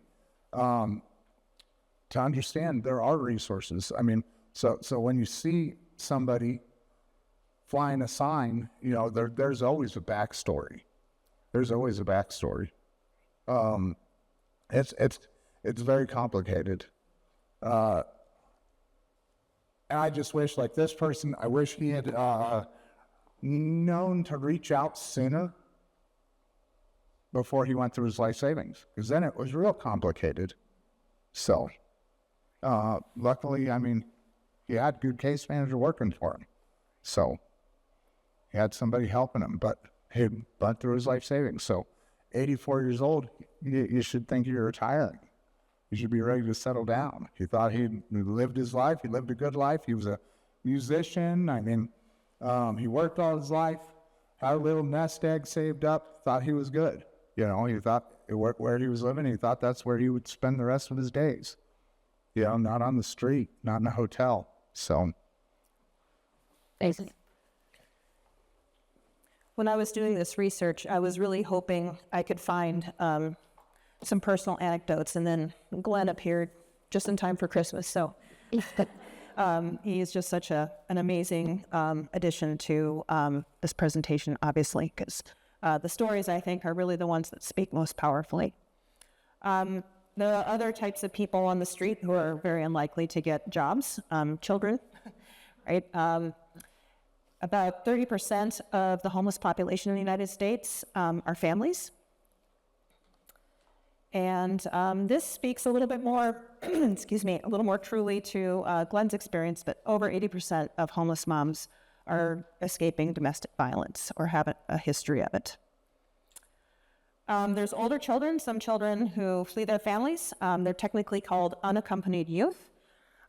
Speaker 2: to understand there are resources. I mean, so when you see somebody flying a sign, you know, there's always a backstory. It's very complicated. And I just wish, like this person, I wish he had known to reach out sooner before he went through his life savings, because then it was real complicated. So, luckily, I mean, he had good case manager working for him. So, he had somebody helping him, but he burnt through his life savings. So, 84 years old, you should think you're retiring. You should be ready to settle down. He thought he lived his life. He lived a good life. He was a musician. I mean, he worked all his life, had a little nest egg saved up, thought he was good. You know, he thought where he was living, he thought that's where he would spend the rest of his days. You know, not on the street, not in a hotel. So,
Speaker 3: When I was doing this research, I was really hoping I could find some personal anecdotes, and then Glenn appeared just in time for Christmas. So he is just such an amazing addition to this presentation, obviously, because the stories, I think, are really the ones that speak most powerfully. The other types of people on the street who are very unlikely to get jobs, children, right? About 30% of the homeless population in the United States are families. And this speaks a little bit more, excuse me, a little more truly to Glenn's experience, but over 80% of homeless moms are escaping domestic violence or have a history of it. There's older children, some children who flee their families. They're technically called unaccompanied youth,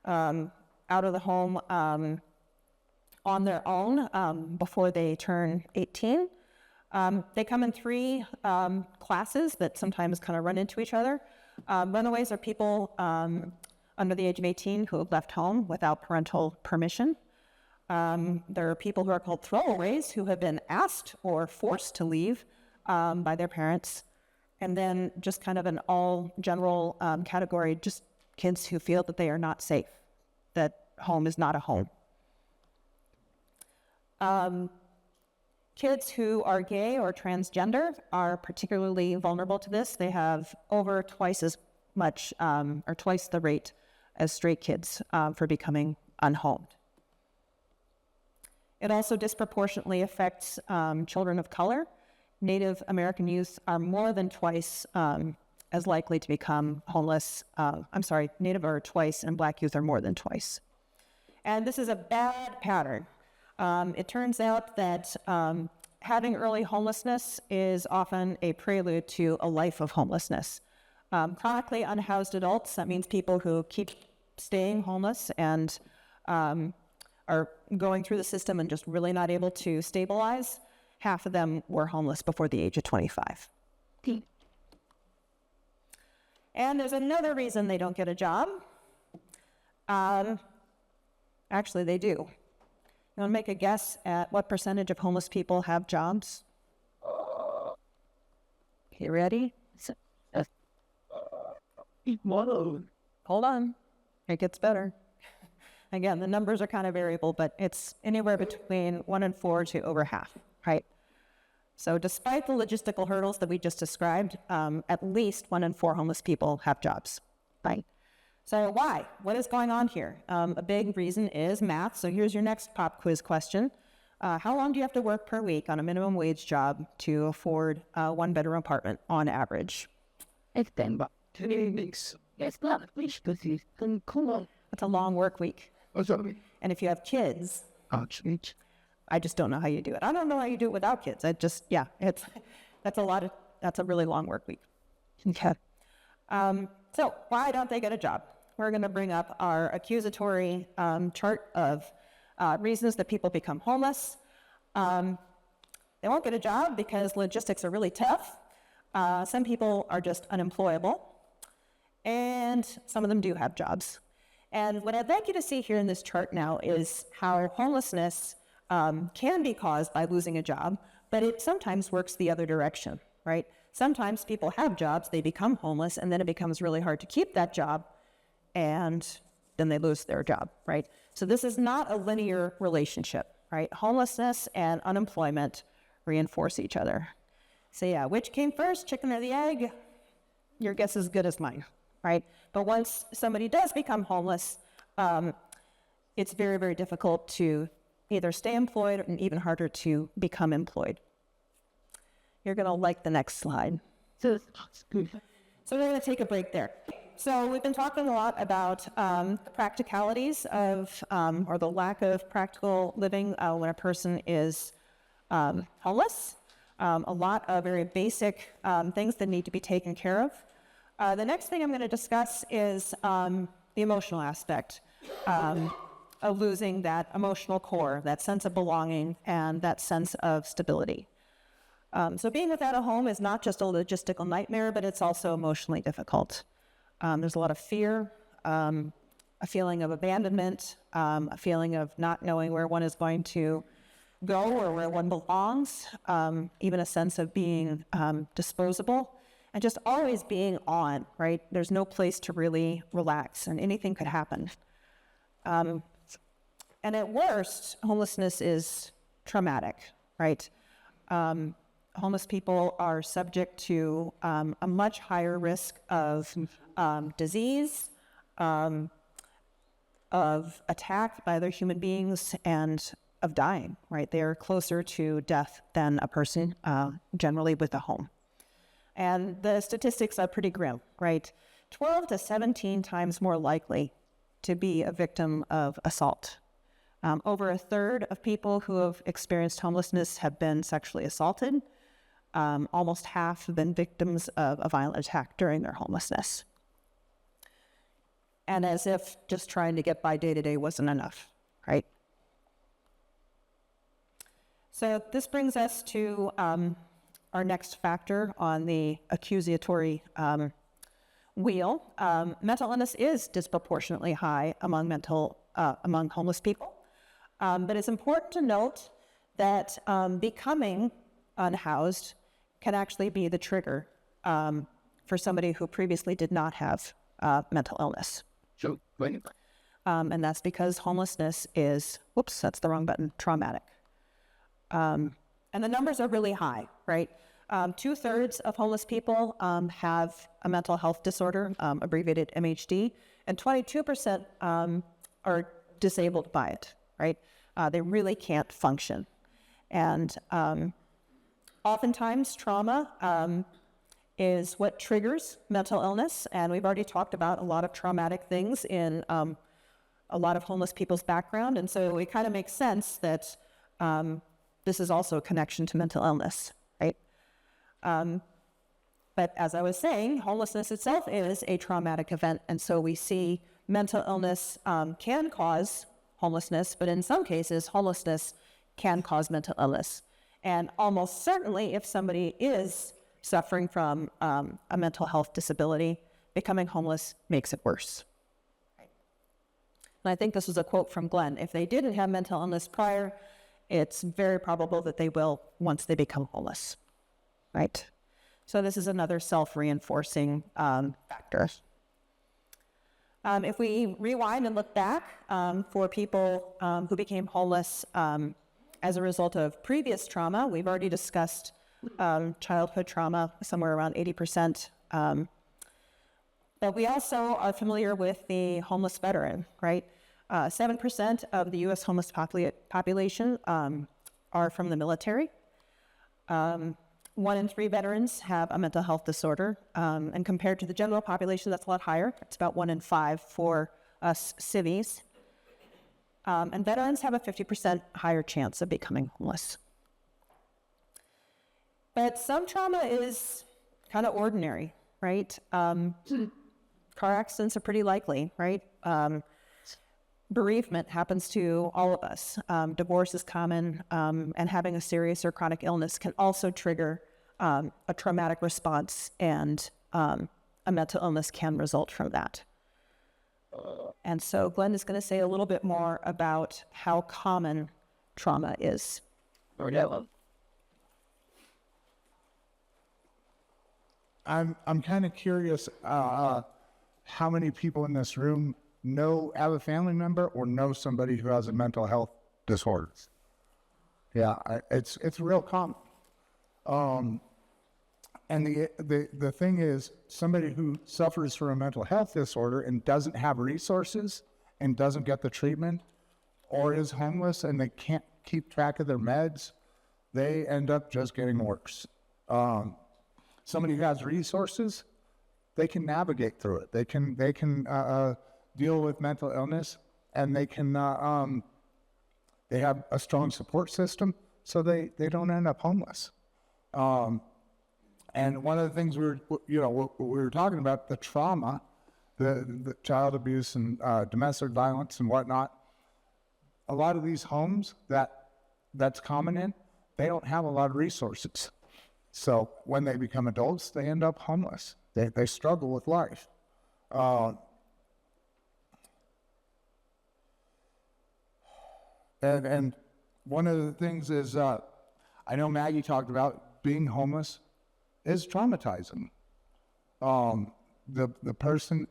Speaker 3: out of the home on their own before they turn 18. They come in three classes that sometimes kind of run into each other. Runaways are people under the age of 18 who have left home without parental permission. There are people who are called throwaways who have been asked or forced to leave by their parents. And then just kind of an all general category, just kids who feel that they are not safe, that home is not a home. Kids who are gay or transgender are particularly vulnerable to this. They have over twice as much or twice the rate as straight kids for becoming unhomed. It also disproportionately affects children of color. Native American youth are more than twice as likely to become homeless. Native are twice, and Black youth are more than twice. And this is a bad pattern. It turns out that having early homelessness is often a prelude to a life of homelessness. Chronically unhoused adults, that means people who keep staying homeless and are going through the system and just really not able to stabilize. Half of them were homeless before the age of 25. And there's another reason they don't get a job. Actually, they do. You want to make a guess at what percentage of homeless people have jobs? You ready? Hold on. It gets better. Again, the numbers are kind of variable, but it's anywhere between 1 in 4 to over half, right? So despite the logistical hurdles that we just described, at least 1 in 4 homeless people have jobs, right? So why? What is going on here? A big reason is math. So here's your next pop quiz question. How long do you have to work per week on a minimum wage job to afford a 1-bedroom apartment on average?
Speaker 4: It's been about 2 weeks. It's not a week, but it's been cool.
Speaker 3: That's a long work week. And if you have kids, I just don't know how you do it. I don't know how you do it without kids. That's a really long work week. Okay. So why don't they get a job? We're going to bring up our accusatory chart of reasons that people become homeless. They won't get a job because logistics are really tough. Some people are just unemployable, and some of them do have jobs. And what I'd like you to see here in this chart now is how homelessness can be caused by losing a job, but it sometimes works the other direction, right? Sometimes people have jobs, they become homeless, and then it becomes really hard to keep that job, and then they lose their job, right? So this is not a linear relationship, right? Homelessness and unemployment reinforce each other. So yeah, which came first, chicken or the egg? Your guess is as good as mine, right? But once somebody does become homeless, it's very, very difficult to either stay employed and even harder to become employed. You're going to like the next slide. So we're going to take a break there. so we've been talking a lot about the practicalities of, or the lack of practical living when a person is homeless. A lot of very basic things that need to be taken care of. The next thing I'm going to discuss is the emotional aspect of losing that emotional core, that sense of belonging, and that sense of stability. So being without a home is not just a logistical nightmare, but it's also emotionally difficult. There's a lot of fear, a feeling of abandonment, a feeling of not knowing where one is going to go or where one belongs, even a sense of being disposable, and just always being on, right? There's no place to really relax, and anything could happen. And at worst, homelessness is traumatic, right? Homeless people are subject to a much higher risk of disease, of attack by other human beings, and of dying, right? They are closer to death than a person generally with a home. And the statistics are pretty grim, right? 12 to 17 times more likely to be a victim of assault. Over a third of people who have experienced homelessness have been sexually assaulted. Almost half have been victims of a violent attack during their homelessness. And as if just trying to get by day to day wasn't enough, right? So this brings us to our next factor on the accusatory wheel. Mental illness is disproportionately high among homeless people. But it's important to note that becoming unhoused can actually be the trigger for somebody who previously did not have mental illness. And that's because homelessness is, whoops, that's the wrong button, traumatic. And the numbers are really high, right? 2/3 of homeless people have a mental health disorder, abbreviated MHD, and 22% are disabled by it, right? They really can't function. And oftentimes trauma is what triggers mental illness, and we've already talked about a lot of traumatic things in a lot of homeless people's background, and so it kind of makes sense that this is also a connection to mental illness, right? But as I was saying, homelessness itself is a traumatic event, and so we see mental illness can cause homelessness, but in some cases, homelessness can cause mental illness. And almost certainly, if somebody is suffering from a mental health disability, becoming homeless makes it worse. And I think this was a quote from Glenn. If they didn't have mental illness prior, it's very probable that they will once they become homeless, right? So this is another self-reinforcing factor. If we rewind and look back for people who became homeless as a result of previous trauma, we've already discussed childhood trauma, somewhere around 80%. But we also are familiar with the homeless veteran, right? 7% of the U.S. homeless population are from the military. 1 in 3 veterans have a mental health disorder, and compared to the general population, that's a lot higher. It's about 1 in 5 for us civvies. And veterans have a 50% higher chance of becoming homeless. But some trauma is kind of ordinary, right? Car accidents are pretty likely, right? Bereavement happens to all of us. Divorce is common, and having a serious or chronic illness can also trigger a traumatic response, and a mental illness can result from that. And so Glenn is going to say a little bit more about how common trauma is.
Speaker 2: I'm kind of curious how many people in this room have a family member or know somebody who has a mental health disorder. Yeah, it's real common. And the thing is, somebody who suffers from a mental health disorder and doesn't have resources and doesn't get the treatment, or is homeless and they can't keep track of their meds, they end up just getting worse. Somebody who has resources they can navigate through it. They can deal with mental illness, and they can they have a strong support system, so they don't end up homeless. And one of the things we were talking about, the trauma, the child abuse and domestic violence and whatnot. A lot of these homes that's common in, they don't have a lot of resources. So when they become adults, they end up homeless. They struggle with life. And one of the things is, I know Maggie talked about being homeless is traumatizing. A person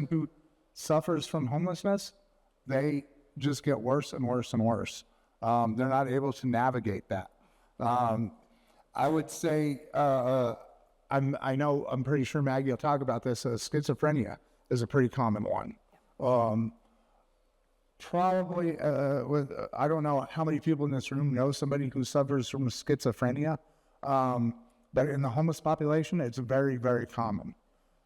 Speaker 2: who suffers from homelessness, they just get worse and worse and worse. They're not able to navigate that. I would say, I'm pretty sure Maggie will talk about this. Schizophrenia is a pretty common one. Probably, I don't know how many people in this room know somebody who suffers from schizophrenia, but in the homeless population, it's very, very common.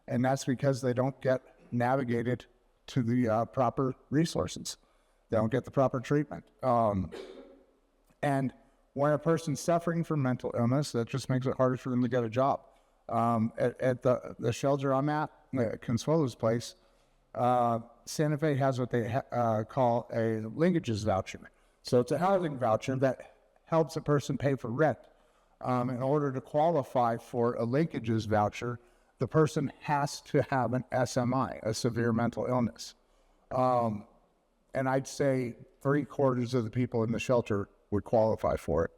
Speaker 2: And that's because they don't get navigated to the proper resources. They don't get the proper treatment. And when a person's suffering from mental illness, that just makes it harder for them to get a job. At the shelter I'm at Consuelo's place, Santa Fe has what they call a linkages voucher. So it's a housing voucher that helps a person pay for rent. In order to qualify for a linkages voucher, the person has to have an SMI, a severe mental illness. And I'd say 3/4 of the people in the shelter would qualify for it.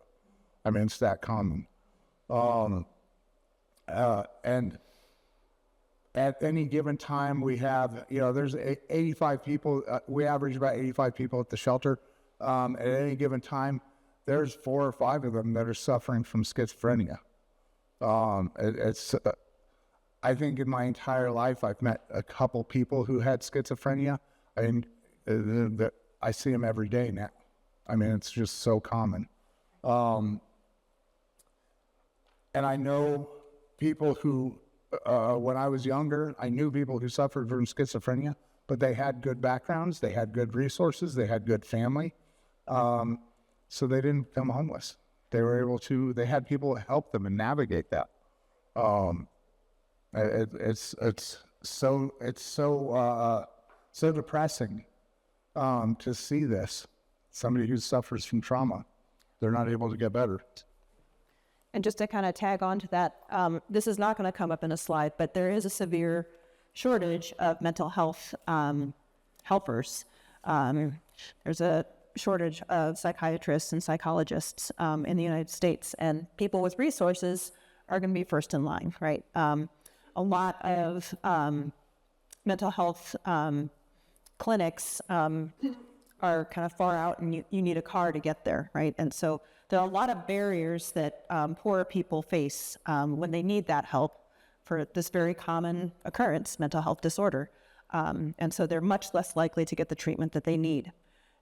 Speaker 2: I mean, it's that common. And at any given time, we have, there's 85 people. We average about 85 people at the shelter. At any given time, there's 4 or 5 of them that are suffering from schizophrenia. I think in my entire life, I've met a couple people who had schizophrenia. I see them every day now. I mean, it's just so common. And I know people who, when I was younger, I knew people who suffered from schizophrenia, but they had good backgrounds, they had good resources, they had good family. So they didn't become homeless. They had people help them and navigate that. It's so depressing to see this. Somebody who suffers from trauma, they're not able to get better.
Speaker 3: And just to kind of tag on to that, this is not going to come up in a slide, but there is a severe shortage of mental health helpers. There's a shortage of psychiatrists and psychologists in the United States, and people with resources are going to be first in line, right? A lot of mental health clinics are kind of far out, and you need a car to get there, right? And so there are a lot of barriers that poorer people face when they need that help for this very common occurrence, mental health disorder. And so they're much less likely to get the treatment that they need.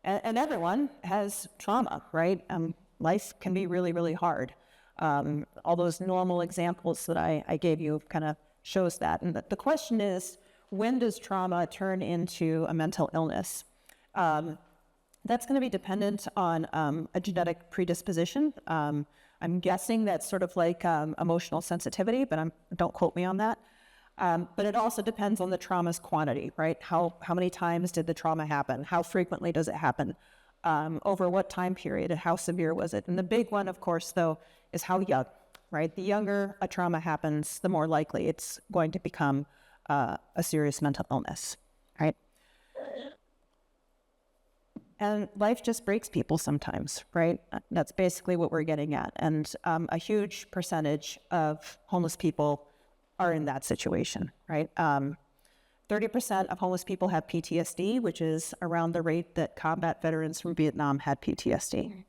Speaker 3: And everyone has trauma, right? Life can be really, really hard. All those normal examples that I gave you kind of shows that. And the question is, when does trauma turn into a mental illness? That's going to be dependent on a genetic predisposition. I'm guessing that's sort of like emotional sensitivity, but don't quote me on that. But it also depends on the trauma's quantity, right? How many times did the trauma happen? How frequently does it happen? Over what time period, and how severe was it? And the big one, of course, though, is how young, right? The younger a trauma happens, the more likely it's going to become a serious mental illness, right? And life just breaks people sometimes, right? That's basically what we're getting at. And a huge percentage of homeless people are in that situation, right? 30% of homeless people have PTSD, which is around the rate that combat veterans from Vietnam had PTSD.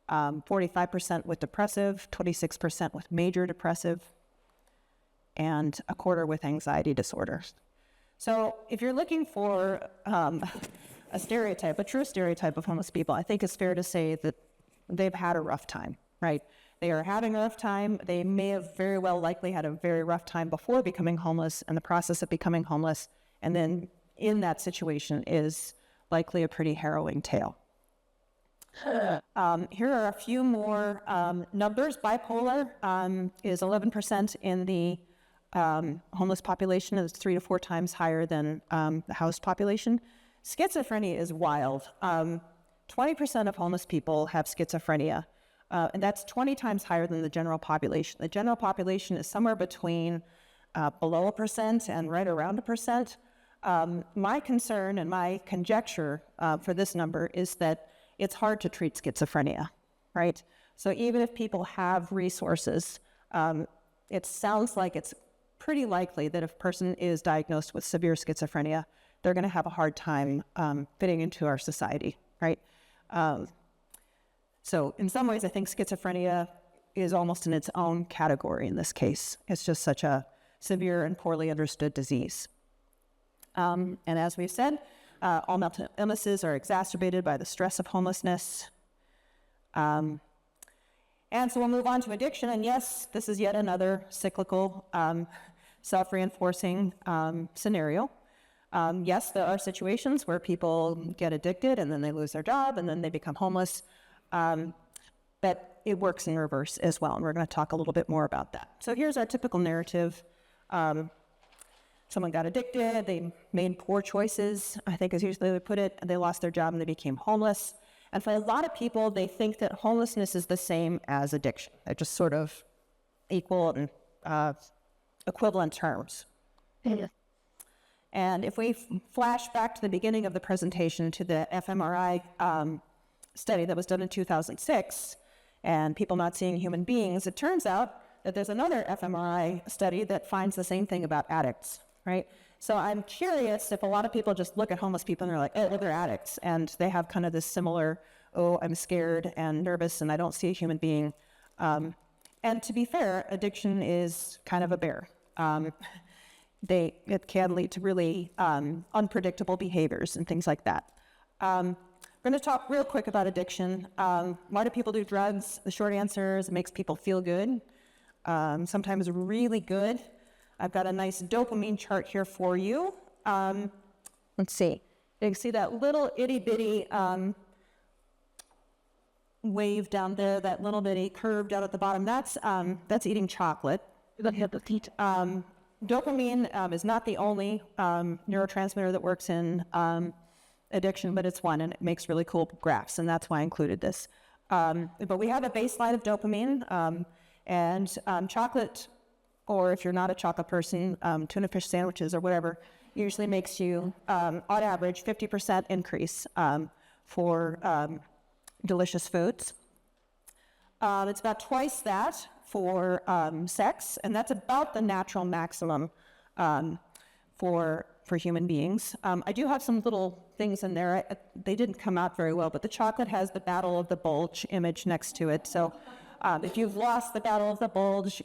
Speaker 3: 45% with depressive, 26% with major depressive, and 1/4 with anxiety disorder. So if you're looking for a true stereotype of homeless people, I think it's fair to say that they've had a rough time, right? They are having a rough time. They may have very well likely had a very rough time before becoming homeless, and the process of becoming homeless, and then in that situation is likely a pretty harrowing tale. Here are a few more numbers. Bipolar is 11% in the homeless population. It's 3 to 4 times higher than the housed population. Schizophrenia is wild. 20% of homeless people have schizophrenia, and that's 20 times higher than the general population. The general population is somewhere between below 1% and right around 1%. My concern and my conjecture for this number is that it's hard to treat schizophrenia, right? So even if people have resources, it sounds like it's pretty likely that if a person is diagnosed with severe schizophrenia, they're going to have a hard time fitting into our society, right? So in some ways, I think schizophrenia is almost in its own category in this case. It's just such a severe and poorly understood disease. And as we've said, all mental illnesses are exacerbated by the stress of homelessness. And so we'll move on to addiction. And yes, this is yet another cyclical, self-reinforcing scenario. Yes, there are situations where people get addicted and then they lose their job and then they become homeless. But it works in reverse as well. And we're going to talk a little bit more about that. So here's our typical narrative. Someone got addicted, they made poor choices, I think is usually they put it, and they lost their job and they became homeless. And for a lot of people, they think that homelessness is the same as addiction. They're just sort of equal and equivalent terms. And if we flash back to the beginning of the presentation to the fMRI study that was done in 2006, and people not seeing human beings, it turns out that there's another fMRI study that finds the same thing about addicts. Right? So I'm curious if a lot of people just look at homeless people and they're like, oh, they're addicts. And they have kind of this similar, oh, I'm scared and nervous and I don't see a human being. And to be fair, addiction is kind of a bear. It can lead to really unpredictable behaviors and things like that. We're going to talk real quick about addiction. Why do people do drugs? The short answer is it makes people feel good, sometimes really good. I've got a nice dopamine chart here for you. Let's see. You can see that little itty-bitty wave down there, that little bitty curve down at the bottom. That's eating chocolate. Dopamine is not the only neurotransmitter that works in addiction, but it's one, and it makes really cool graphs, and that's why I included this. But we have a baseline of dopamine, and chocolate, or if you're not a chocolate person, tuna fish sandwiches or whatever, usually makes you, on average, 50% increase for delicious foods. It's about twice that for sex, and that's about the natural maximum for human beings. I do have some little things in there. They didn't come out very well, but the chocolate has the Battle of the Bulge image next to it. So if you've lost the Battle of the Bulge,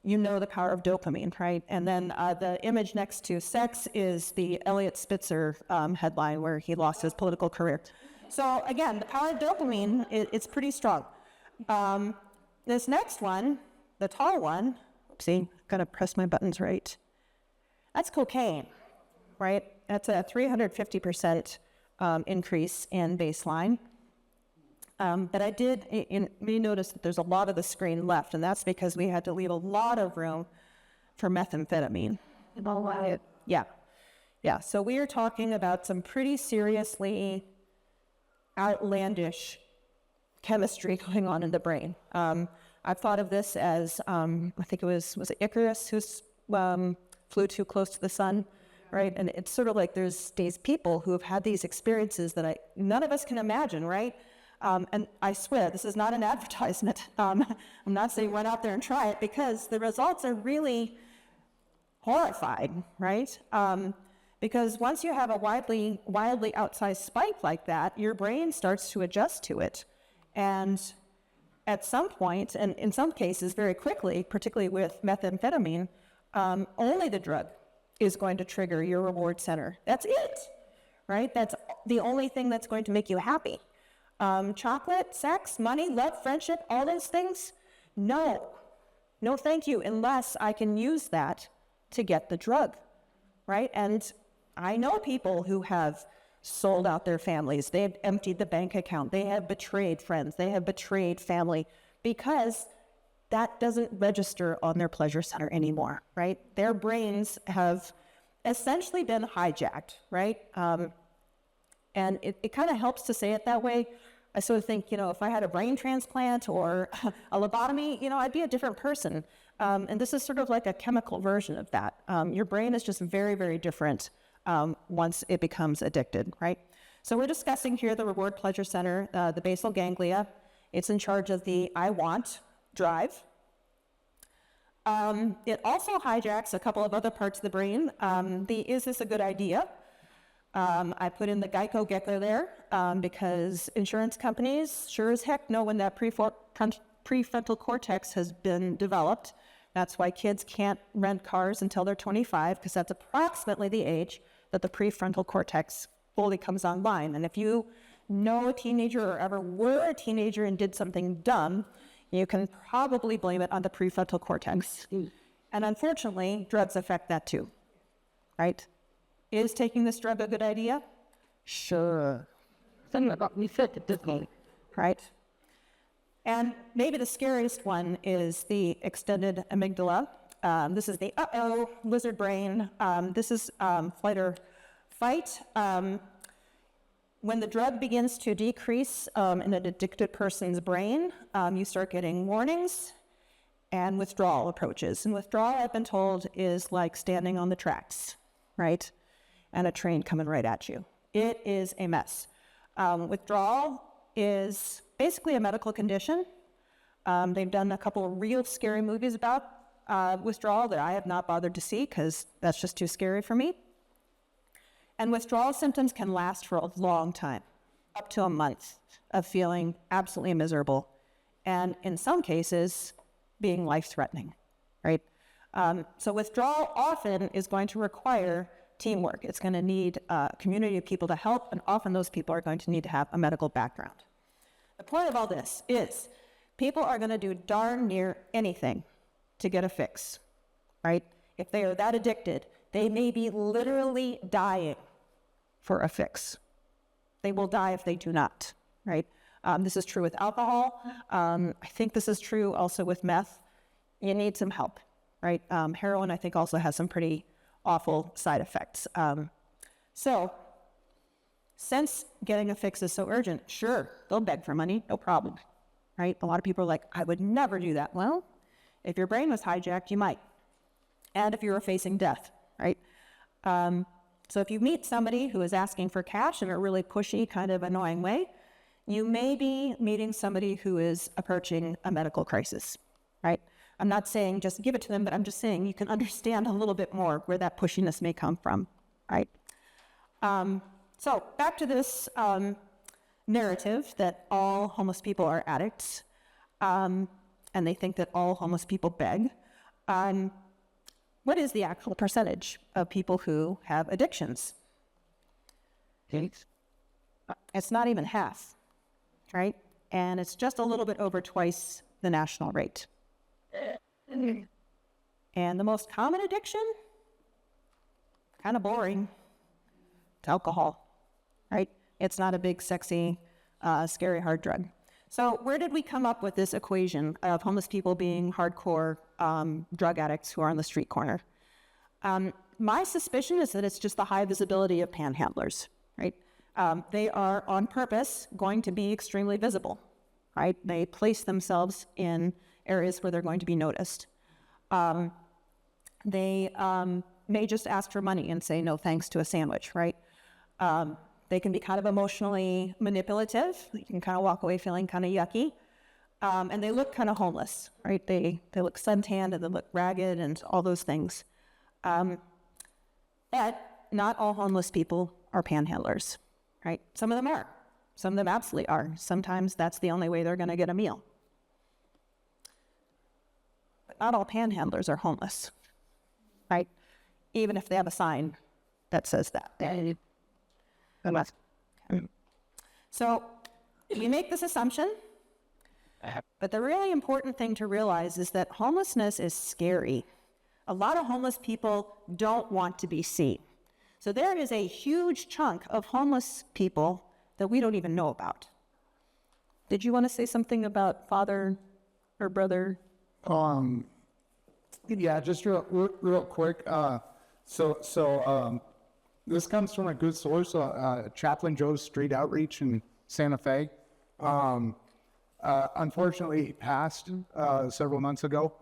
Speaker 3: you know the power of dopamine, right? And then the image next to sex is the Elliot Spitzer headline where he lost his political career. So again, the power of dopamine, it's pretty strong. This next one, the tall one, oopsie, gotta press my buttons right. That's cocaine, right? That's a 350% increase in baseline. But I did, you notice that there's a lot of the screen left, and that's because we had to leave a lot of room for methamphetamine. Yeah. So we are talking about some pretty seriously outlandish chemistry going on in the brain. I've thought of this as, I think it was it Icarus who flew too close to the sun, right? And it's sort of like there's these people who have had these experiences that none of us can imagine, right? And I swear, this is not an advertisement. I'm not saying run out there and try it, because the results are really horrifying, right? Because once you have a wildly outsized spike like that, your brain starts to adjust to it. And at some point, and in some cases very quickly, particularly with methamphetamine, only the drug is going to trigger your reward center. That's it, right? That's the only thing that's going to make you happy. Chocolate, sex, money, love, friendship, all those things? No. No, thank you, unless I can use that to get the drug, right? And I know people who have sold out their families. They have emptied the bank account. They have betrayed friends. They have betrayed family because that doesn't register on their pleasure center anymore, right? Their brains have essentially been hijacked, right? And it kind of helps to say it that way. I sort of think, if I had a brain transplant or a lobotomy, I'd be a different person. And this is sort of like a chemical version of that. Your brain is just very, very different once it becomes addicted, right? So we're discussing here the reward pleasure center, the basal ganglia. It's in charge of the I want drive. It also hijacks a couple of other parts of the brain. The is this a good idea? I put in the Geico Geckler there because insurance companies sure as heck know when that prefrontal cortex has been developed. That's why kids can't rent cars until they're 25, because that's approximately the age that the prefrontal cortex fully comes online. And if you know a teenager or ever were a teenager and did something dumb, you can probably blame it on the prefrontal cortex. And unfortunately, drugs affect that too, right? Is taking this drug a good idea? Sure. Right? And maybe the scariest one is the extended amygdala. This is the lizard brain. This is flight or fight. When the drug begins to decrease in an addicted person's brain, you start getting warnings and withdrawal approaches. And withdrawal, I've been told, is like standing on the tracks, right? And a train coming right at you. It is a mess. Withdrawal is basically a medical condition. They've done a couple of real scary movies about withdrawal that I have not bothered to see because that's just too scary for me. And withdrawal symptoms can last for a long time, up to a month of feeling absolutely miserable, and in some cases, being life-threatening, right? So withdrawal often is going to require teamwork. It's going to need a community of people to help, and often those people are going to need to have a medical background. The point of all this is people are going to do darn near anything to get a fix, right? If they are that addicted, they may be literally dying for a fix. They will die if they do not, right? This is true with alcohol. I think this is true also with meth. You need some help, right? Heroin, I think, also has some pretty awful side effects. So since getting a fix is so urgent, sure, they'll beg for money, no problem, right? A lot of people are like, I would never do that. Well, if your brain was hijacked, you might. And if you were facing death, right? So if you meet somebody who is asking for cash in a really pushy, kind of annoying way, you may be meeting somebody who is approaching a medical crisis, right? I'm not saying just give it to them, but I'm just saying you can understand a little bit more where that pushiness may come from, right? So back to this narrative that all homeless people are addicts, and they think that all homeless people beg. What is the actual percentage of people who have addictions? It's not even half, right? And it's just a little bit over twice the national rate. And the most common addiction, kind of boring, it's alcohol, right? It's not a big, sexy, scary, hard drug. So where did we come up with this equation of homeless people being hardcore drug addicts who are on the street corner? My suspicion is that it's just the high visibility of panhandlers, right? They are on purpose going to be extremely visible, right? They place themselves in areas where they're going to be noticed. They may just ask for money and say no thanks to a sandwich, right? They can be kind of emotionally manipulative. You can kind of walk away feeling kind of yucky. And they look kind of homeless, right? They look suntanned and they look ragged and all those things. But not all homeless people are panhandlers, right? Some of them are. Some of them absolutely are. Sometimes that's the only way they're going to get a meal. But not all panhandlers are homeless, right? Even if they have a sign that says that. So You make this assumption, but the really important thing to realize is that homelessness is scary. A lot of homeless people don't want to be seen. So there is a huge chunk of homeless people that we don't even know about. Did you want to say something about father or brother?
Speaker 2: Yeah, just real quick. This comes from a good source, Chaplain Joe's Street Outreach in Santa Fe. Unfortunately, he passed several months ago,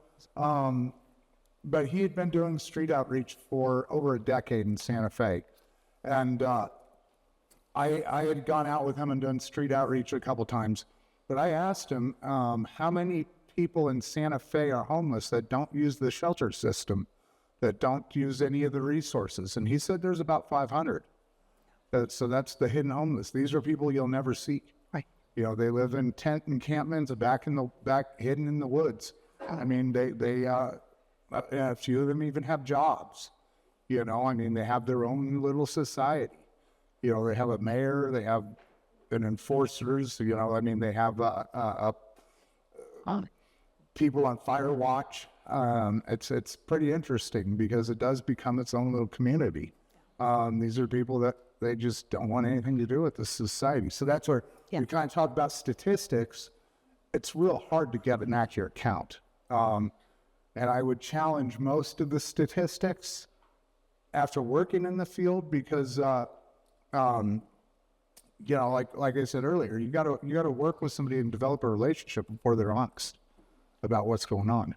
Speaker 2: but he had been doing street outreach for over a decade in Santa Fe. And I had gone out with him and done street outreach a couple times, but I asked him how many people in Santa Fe are homeless that don't use the shelter system, that don't use any of the resources. And he said there's about 500. So that's the hidden homeless. These are people you'll never see.
Speaker 3: Right.
Speaker 2: You know, they live in tent encampments back hidden in the woods. I mean, a few of them even have jobs. You know, I mean, they have their own little society. You know, they have a mayor, they have an enforcers, you know, I mean, they have people on fire watch. It's pretty interesting because it does become its own little community. These are people that they just don't want anything to do with the society. So that's where we kind of talk about statistics. It's real hard to get an accurate count. And I would challenge most of the statistics after working in the field because, you know, like I said earlier, you gotta work with somebody and develop a relationship before they're honest about what's going on.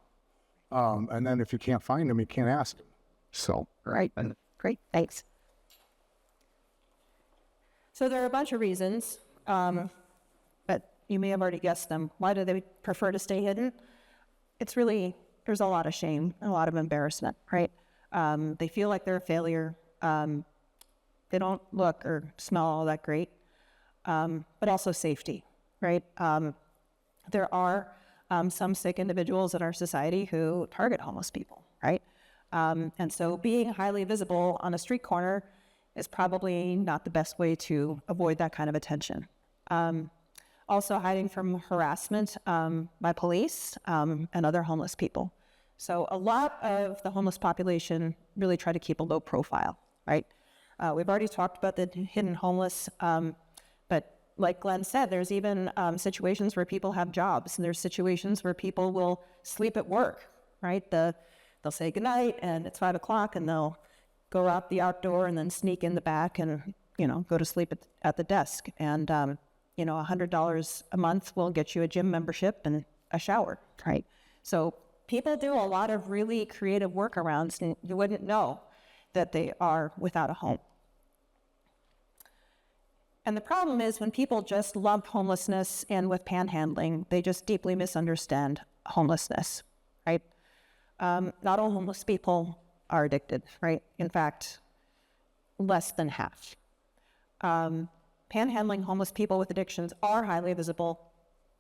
Speaker 2: And then if you can't find them, you can't ask them. So.
Speaker 3: Right. Great. Thanks. So there are a bunch of reasons, but you may have already guessed them. Why do they prefer to stay hidden? It's really, there's a lot of shame, a lot of embarrassment, right? They feel like they're a failure. They don't look or smell all that great, but also safety, right? There are some sick individuals in our society who target homeless people, right? And so being highly visible on a street corner is probably not the best way to avoid that kind of attention. Also hiding from harassment by police and other homeless people. So a lot of the homeless population really try to keep a low profile, right? We've already talked about the hidden homeless, but like Glenn said, there's even situations where people have jobs, and there's situations where people will sleep at work, right? They'll say goodnight, and it's 5 o'clock, and they'll go out the outdoor and then sneak in the back and, you know, go to sleep at the desk. And, you know, $100 a month will get you a gym membership and a shower, right? So people do a lot of really creative workarounds, and you wouldn't know that they are without a home. And the problem is when people just lump homelessness in with panhandling, they just deeply misunderstand homelessness, right? Not all homeless people are addicted, right? In fact, less than half. Panhandling homeless people with addictions are highly visible,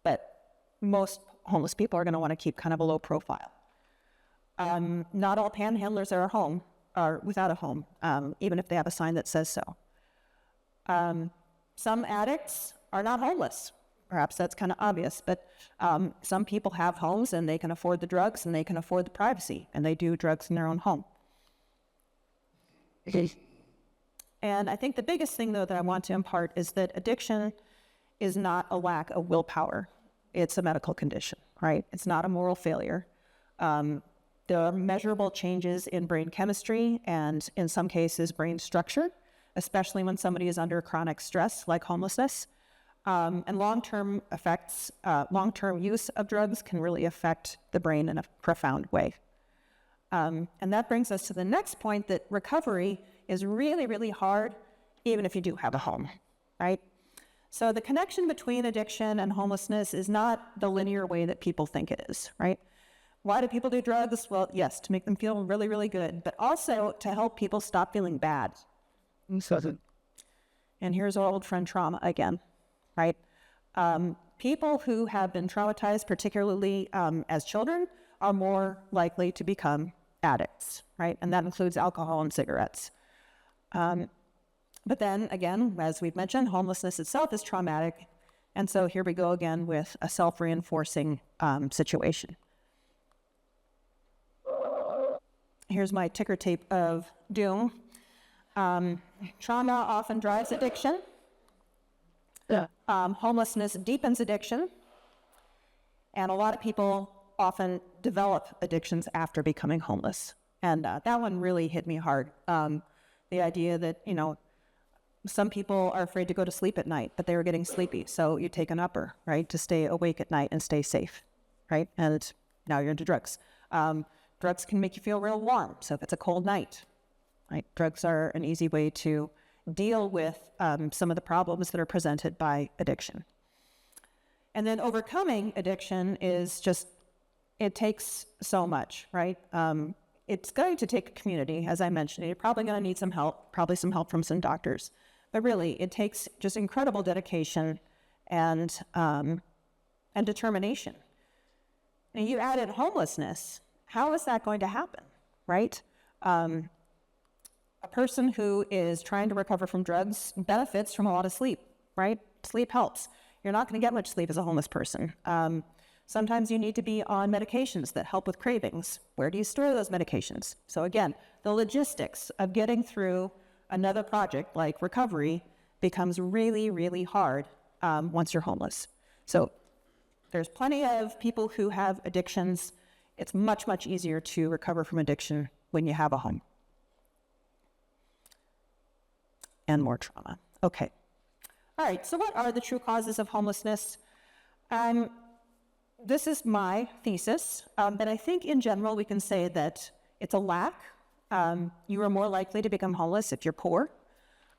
Speaker 3: but most homeless people are going to want to keep kind of a low profile. Not all panhandlers are without a home, even if they have a sign that says so. Some addicts are not homeless. Perhaps that's kind of obvious, but some people have homes and they can afford the drugs and they can afford the privacy, and they do drugs in their own home. And I think the biggest thing, though, that I want to impart is that addiction is not a lack of willpower. It's a medical condition, right? It's not a moral failure. There are measurable changes in brain chemistry and, in some cases, brain structure, especially when somebody is under chronic stress like homelessness. And long-term effects, long-term use of drugs can really affect the brain in a profound way. And that brings us to the next point, that recovery is really, really hard, even if you do have a home, right? So the connection between addiction and homelessness is not the linear way that people think it is, right? Why do people do drugs? Well, yes, to make them feel really, really good, but also to help people stop feeling bad. And here's our old friend trauma again, right? People who have been traumatized, particularly as children, are more likely to become addicts, right? And that includes alcohol and cigarettes. But then again, as we've mentioned, homelessness itself is traumatic. And so here we go again with a self-reinforcing situation. Here's my ticker tape of doom. Trauma often drives addiction. Homelessness deepens addiction. And a lot of people often develop addictions after becoming homeless. And that one really hit me hard. The idea that, some people are afraid to go to sleep at night, but they were getting sleepy. So you take an upper, right, to stay awake at night and stay safe, right? And now you're into drugs. Drugs can make you feel real warm. So if it's a cold night, right, drugs are an easy way to deal with some of the problems that are presented by addiction. And then overcoming addiction is just, it takes so much, right? It's going to take a community, as I mentioned. You're probably going to need some help, probably some help from some doctors. But really, it takes just incredible dedication and determination. And you add in homelessness, how is that going to happen, right? A person who is trying to recover from drugs benefits from a lot of sleep, right? Sleep helps. You're not going to get much sleep as a homeless person. Sometimes you need to be on medications that help with cravings. Where do you store those medications? So again, the logistics of getting through another project like recovery becomes really, really hard once you're homeless. So there's plenty of people who have addictions. It's much, much easier to recover from addiction when you have a home. And more trauma. Okay. All right, so what are the true causes of homelessness? This is my thesis, but I think in general we can say that it's a lack. You are more likely to become homeless if you're poor.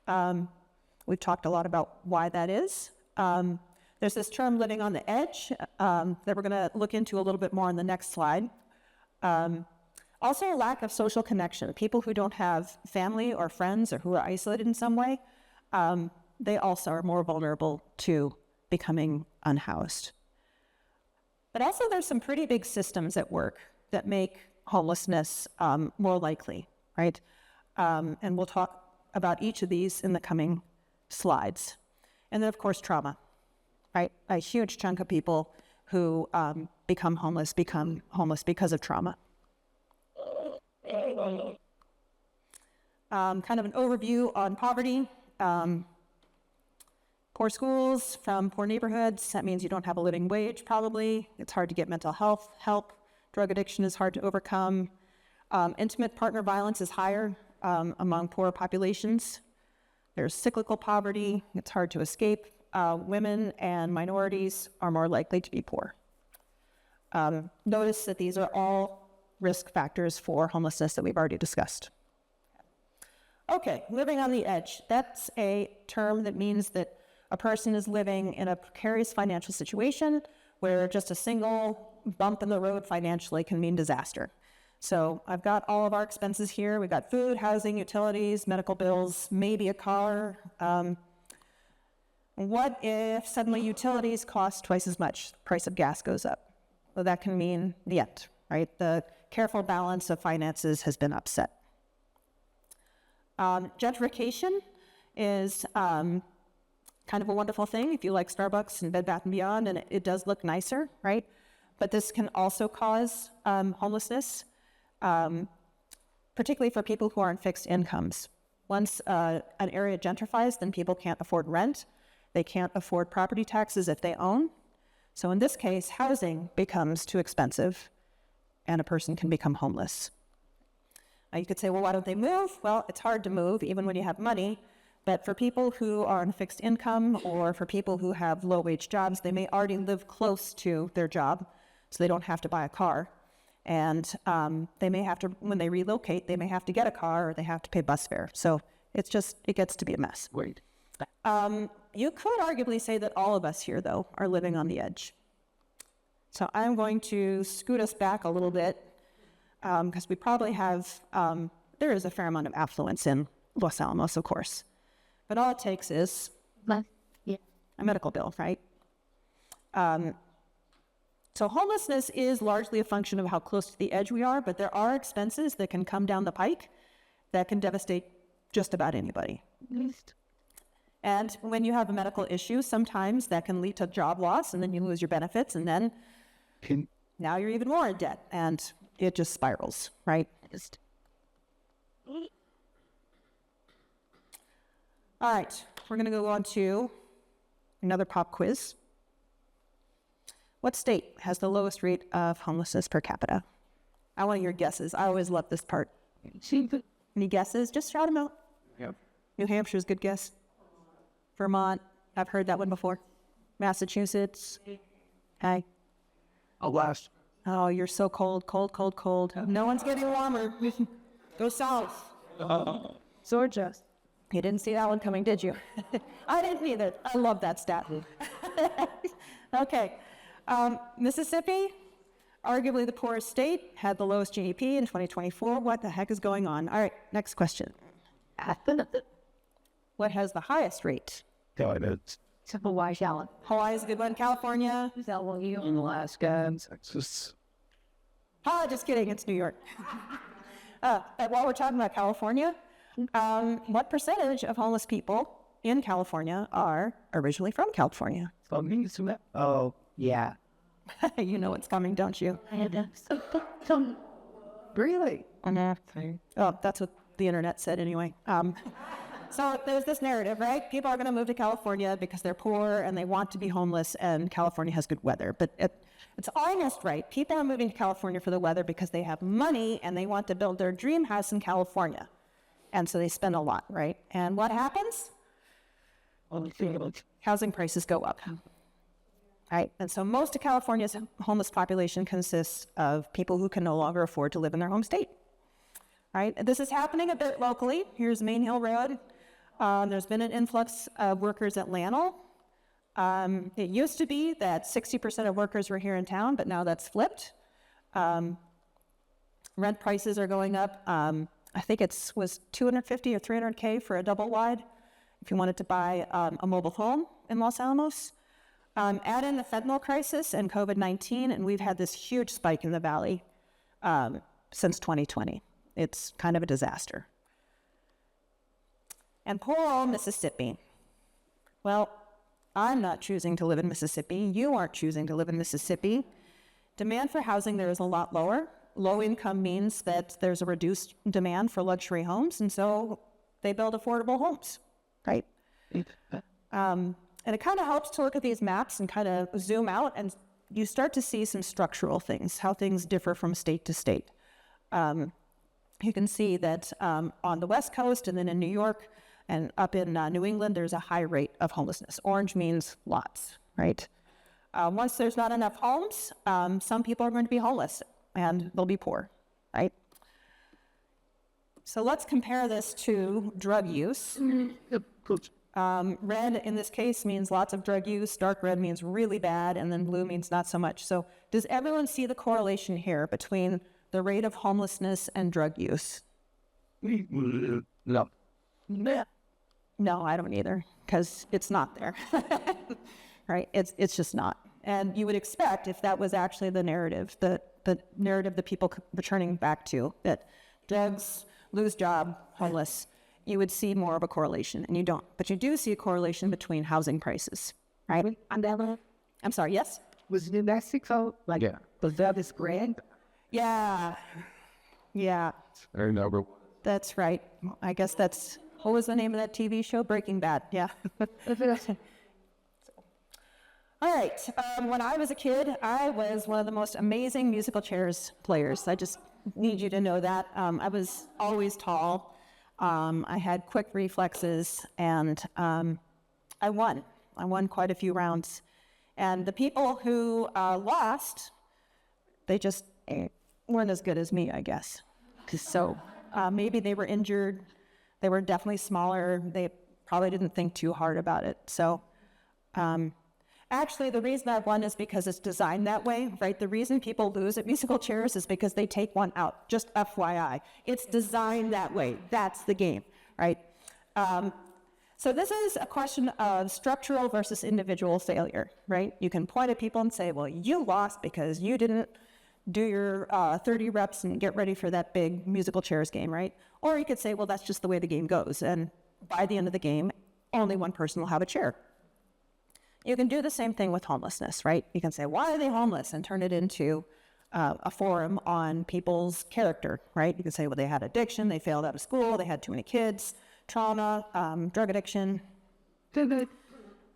Speaker 3: We've talked a lot about why that is. There's this term living on the edge that we're going to look into a little bit more on the next slide. Also a lack of social connection. People who don't have family or friends or who are isolated in some way, they also are more vulnerable to becoming unhoused. But also there's some pretty big systems at work that make homelessness more likely, right? And we'll talk about each of these in the coming slides. And then, of course, trauma, right? A huge chunk of people who become homeless because of trauma. Kind of an overview on poverty. Poor schools from poor neighborhoods. That means you don't have a living wage, probably. It's hard to get mental health help. Drug addiction is hard to overcome. Intimate partner violence is higher among poor populations. There's cyclical poverty. It's hard to escape. Women and minorities are more likely to be poor. Notice that these are all risk factors for homelessness that we've already discussed. Okay, living on the edge. That's a term that means that a person is living in a precarious financial situation where just a single bump in the road financially can mean disaster. So I've got all of our expenses here. We've got food, housing, utilities, medical bills, maybe a car. What if suddenly utilities cost twice as much? Price of gas goes up. Well, that can mean the end, right? The careful balance of finances has been upset. Gentrification is kind of a wonderful thing if you like Starbucks and Bed Bath & Beyond, and it does look nicer, right? But this can also cause homelessness, particularly for people who are on fixed incomes. Once an area gentrifies, then people can't afford rent. They can't afford property taxes if they own. So in this case, housing becomes too expensive, and a person can become homeless. Now you could say, well, why don't they move? Well, it's hard to move, even when you have money. But for people who are on fixed income or for people who have low-wage jobs, they may already live close to their job, so they don't have to buy a car. And they may have to, when they relocate, they may have to get a car or they have to pay bus fare. So it gets to be a mess.
Speaker 4: Wait.
Speaker 3: You could arguably say that all of us here, though, are living on the edge. So I'm going to scoot us back a little bit because we probably have, there is a fair amount of affluence in Los Alamos, of course. But all it takes is a medical bill, right? So homelessness is largely a function of how close to the edge we are, but there are expenses that can come down the pike that can devastate just about anybody. And when you have a medical issue, sometimes that can lead to job loss, and then you lose your benefits, and then now you're even more in debt, and it just spirals, right? All right, we're going to go on to another pop quiz. What state has the lowest rate of homelessness per capita? I want your guesses. I always love this part. Any guesses? Just shout them out.
Speaker 1: Yep.
Speaker 3: New Hampshire's a good guess. Vermont, I've heard that one before. Massachusetts. Hi.
Speaker 1: Alaska.
Speaker 3: Oh, you're so cold, cold, cold, cold. No one's getting warmer. Go south. Georgia. You didn't see that one coming, did you? I didn't either. I love that stat. Okay. Mississippi, arguably the poorest state, had the lowest GDP in 2024. What the heck is going on? All right, next question. What has the highest rate?
Speaker 4: Hawaii,
Speaker 3: Hawaii is a good one. California.
Speaker 4: Alaska, Texas.
Speaker 3: Just kidding. It's New York. And while we're talking about California, what percentage of homeless people in California are originally from California?
Speaker 4: Oh, yeah.
Speaker 3: You know what's coming, don't you?
Speaker 4: Really?
Speaker 3: Oh, that's what the internet said anyway. So there's this narrative, right? People are going to move to California because they're poor and they want to be homeless, and California has good weather. But it's almost right. People are moving to California for the weather because they have money and they want to build their dream house in California. And so they spend a lot, right? And what happens? Housing prices go up. Right? And so most of California's homeless population consists of people who can no longer afford to live in their home state. Right? This is happening a bit locally. Here's Main Hill Road. There's been an influx of workers at Lanel. It used to be that 60% of workers were here in town, but now that's flipped. Rent prices are going up. I think it was $250 or $300K for a double wide if you wanted to buy a mobile home in Los Alamos. Add in the fentanyl crisis and COVID-19, and we've had this huge spike in the valley since 2020. It's kind of a disaster. And poor old Mississippi. Well, I'm not choosing to live in Mississippi. You aren't choosing to live in Mississippi. Demand for housing there is a lot lower. Low income means that there's a reduced demand for luxury homes, and so they build affordable homes, right? And it kind of helps to look at these maps and kind of zoom out, and you start to see some structural things, how things differ from state to state. You can see that on the West Coast and then in New York and up in New England, there's a high rate of homelessness. Orange means lots, right? Once there's not enough homes, some people are going to be homeless and they'll be poor, right? So let's compare this to drug use. Red in this case means lots of drug use, dark red means really bad, and then blue means not so much. So does everyone see the correlation here between the rate of homelessness and drug use?
Speaker 1: No.
Speaker 3: No, I don't either, because it's not there, right? It's just not. And you would expect, if that was actually the narrative that people were turning back to, that drugs, lose job, homeless, you would see more of a correlation, and you don't. But you do see a correlation between housing prices, right? I'm sorry, yes?
Speaker 4: Was New Mexico, was that as grand?
Speaker 3: Yeah.
Speaker 1: I remember.
Speaker 3: That's right. I guess that's, what was the name of that TV show? Breaking Bad, yeah. All right, when I was a kid, I was one of the most amazing musical chairs players. I just need you to know that. I was always tall. I had quick reflexes, and I won. I won quite a few rounds. And the people who lost, they just weren't as good as me, I guess. So maybe they were injured. They were definitely smaller. They probably didn't think too hard about it. So actually, the reason I won is because it's designed that way, right? The reason people lose at musical chairs is because they take one out, just FYI. It's designed that way. That's the game, right? So this is a question of structural versus individual failure, right? You can point at people and say, well, you lost because you didn't do your 30 reps and get ready for that big musical chairs game, right? Or you could say, well, that's just the way the game goes. And by the end of the game, only one person will have a chair. You can do the same thing with homelessness, right? You can say, why are they homeless? And turn it into a forum on people's character, right? You can say, well, they had addiction, they failed out of school, they had too many kids, trauma, drug addiction.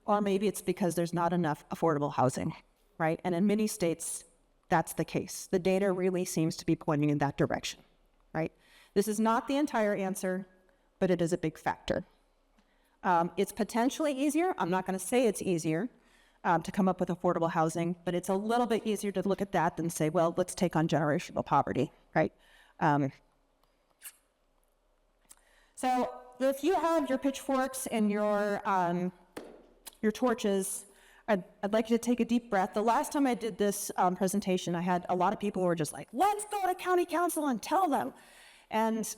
Speaker 3: Or maybe it's because there's not enough affordable housing, right? And in many states, that's the case. The data really seems to be pointing in that direction, right? This is not the entire answer, but it is a big factor. It's potentially easier. I'm not going to say it's easier to come up with affordable housing, but it's a little bit easier to look at that than say, well, let's take on generational poverty, right? So if you have your pitchforks and your torches, I'd like you to take a deep breath. The last time I did this presentation, I had a lot of people who were just like, let's go to county council and tell them. And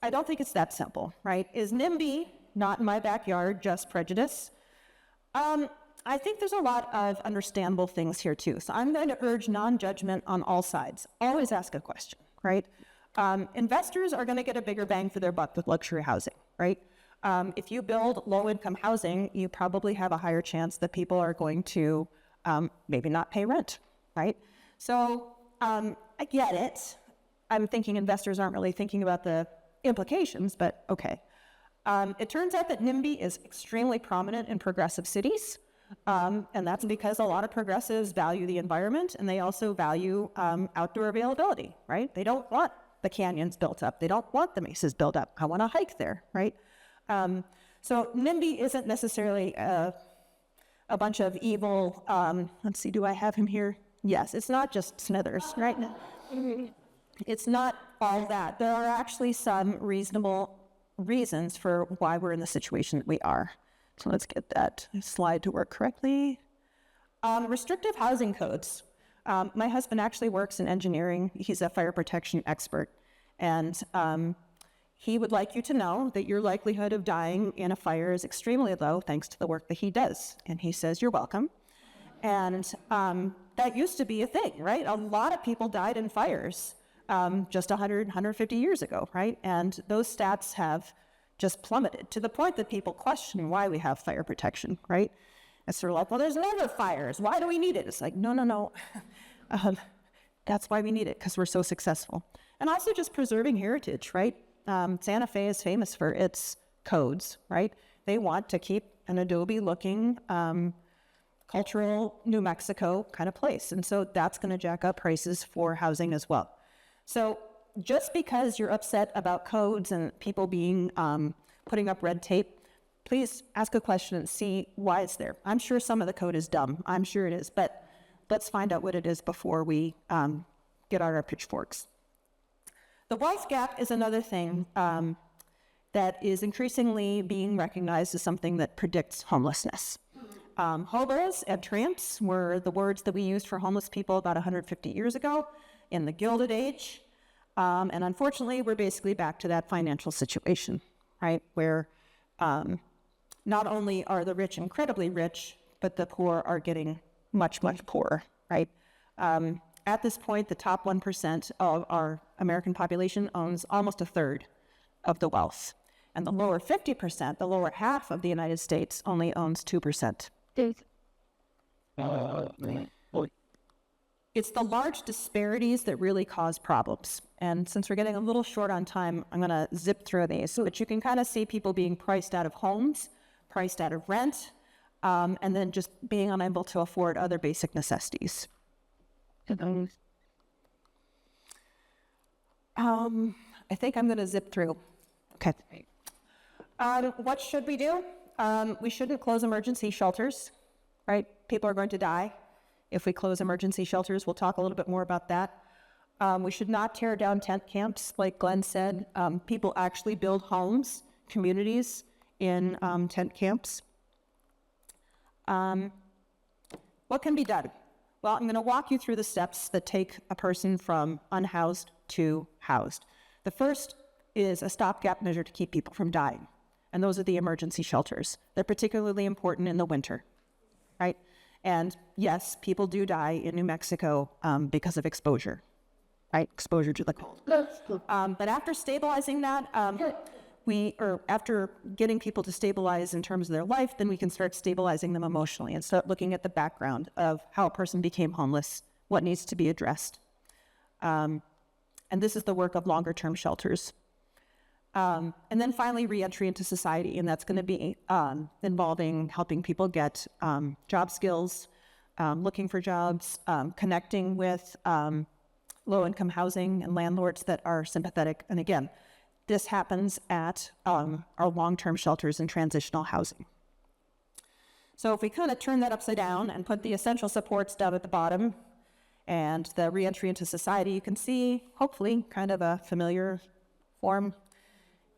Speaker 3: I don't think it's that simple, right? Is NIMBY, not in my backyard, just prejudice? I think there's a lot of understandable things here too. So I'm going to urge non-judgment on all sides. Always ask a question, right? Investors are going to get a bigger bang for their buck with luxury housing, right? If you build low-income housing, you probably have a higher chance that people are going to maybe not pay rent, right? So I get it. I'm thinking investors aren't really thinking about the implications, but okay. It turns out that NIMBY is extremely prominent in progressive cities, and that's because a lot of progressives value the environment, and they also value outdoor availability, right? They don't want the canyons built up. They don't want the mesas built up. I want to hike there, right? So NIMBY isn't necessarily a bunch of evil, let's see, do I have him here? Yes, it's not just Smithers, right? It's not all that. There are actually some reasonable reasons for why we're in the situation that we are. So let's get that slide to work correctly. Restrictive housing codes. My husband actually works in engineering. He's a fire protection expert. And he would like you to know that your likelihood of dying in a fire is extremely low thanks to the work that he does. And he says, you're welcome. And that used to be a thing, right? A lot of people died in fires just 100, 150 years ago, right? And those stats have just plummeted to the point that people question why we have fire protection, right? It's sort of like, well, there's never fires. Why do we need it? It's like, no. That's why we need it, because we're so successful. And also just preserving heritage, right? Santa Fe is famous for its codes, right? They want to keep an adobe-looking cultural New Mexico kind of place. And so that's going to jack up prices for housing as well. So just because you're upset about codes and people being putting up red tape, please ask a question and see why it's there. I'm sure some of the code is dumb. I'm sure it is. But let's find out what it is before we get out our pitchforks. The wealth gap is another thing that is increasingly being recognized as something that predicts homelessness. Hobos and tramps were the words that we used for homeless people about 150 years ago in the Gilded Age. And unfortunately, we're basically back to that financial situation, right? Where not only are the rich incredibly rich, but the poor are getting much, much poorer, right? At this point, the top 1% of our American population owns almost a third of the wealth. And the lower 50%, the lower half of the United States, only owns 2%. It's the large disparities that really cause problems. And since we're getting a little short on time, I'm going to zip through these. But you can kind of see people being priced out of homes, priced out of rent, and then just being unable to afford other basic necessities. I think I'm going to zip through. Okay. What should we do? We shouldn't close emergency shelters, right? People are going to die if we close emergency shelters. We'll talk a little bit more about that. We should not tear down tent camps, like Glenn said. People actually build homes, communities in tent camps. What can be done? Well, I'm going to walk you through the steps that take a person from unhoused to housed. The first is a stopgap measure to keep people from dying, and those are the emergency shelters. They're particularly important in the winter, right? And yes, people do die in New Mexico because of exposure, right? Exposure to the cold. But after stabilizing that, after getting people to stabilize in terms of their life, then we can start stabilizing them emotionally and start looking at the background of how a person became homeless, what needs to be addressed. And this is the work of longer term shelters. And then finally, reentry into society, and that's going to be involving helping people get job skills, looking for jobs, connecting with low-income housing and landlords that are sympathetic. And again, this happens at our long-term shelters and transitional housing. So if we kind of turn that upside down and put the essential supports down at the bottom and the reentry into society, you can see, hopefully, kind of a familiar form,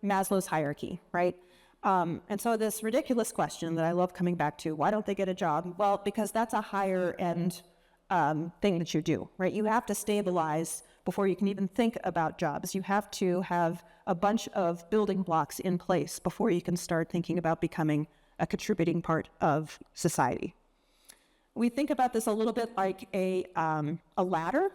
Speaker 3: Maslow's hierarchy, right? And so this ridiculous question that I love coming back to, why don't they get a job? Well, because that's a higher end thing that you do, right? You have to stabilize before you can even think about jobs. You have to have a bunch of building blocks in place before you can start thinking about becoming a contributing part of society. We think about this a little bit like a ladder.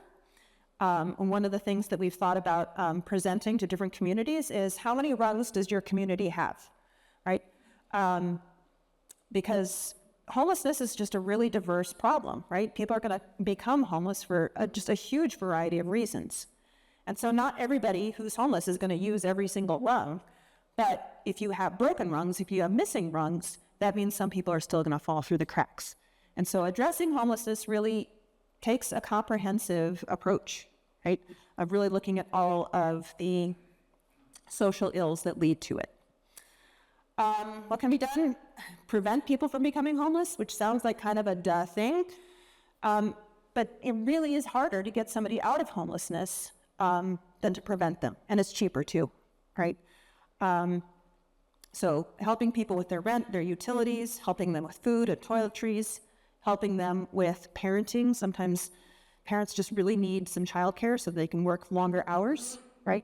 Speaker 3: One of the things that we've thought about presenting to different communities is how many rungs does your community have, right? Because homelessness is just a really diverse problem, right? People are going to become homeless for just a huge variety of reasons. And so not everybody who's homeless is going to use every single rung. But if you have broken rungs, if you have missing rungs, that means some people are still going to fall through the cracks. And so addressing homelessness really takes a comprehensive approach, right? Of really looking at all of the social ills that lead to it. What can be done? Prevent people from becoming homeless, which sounds like kind of a duh thing. But it really is harder to get somebody out of homelessness than to prevent them. And it's cheaper too, right? So helping people with their rent, their utilities, helping them with food and toiletries, helping them with parenting. Sometimes parents just really need some childcare so they can work longer hours, right?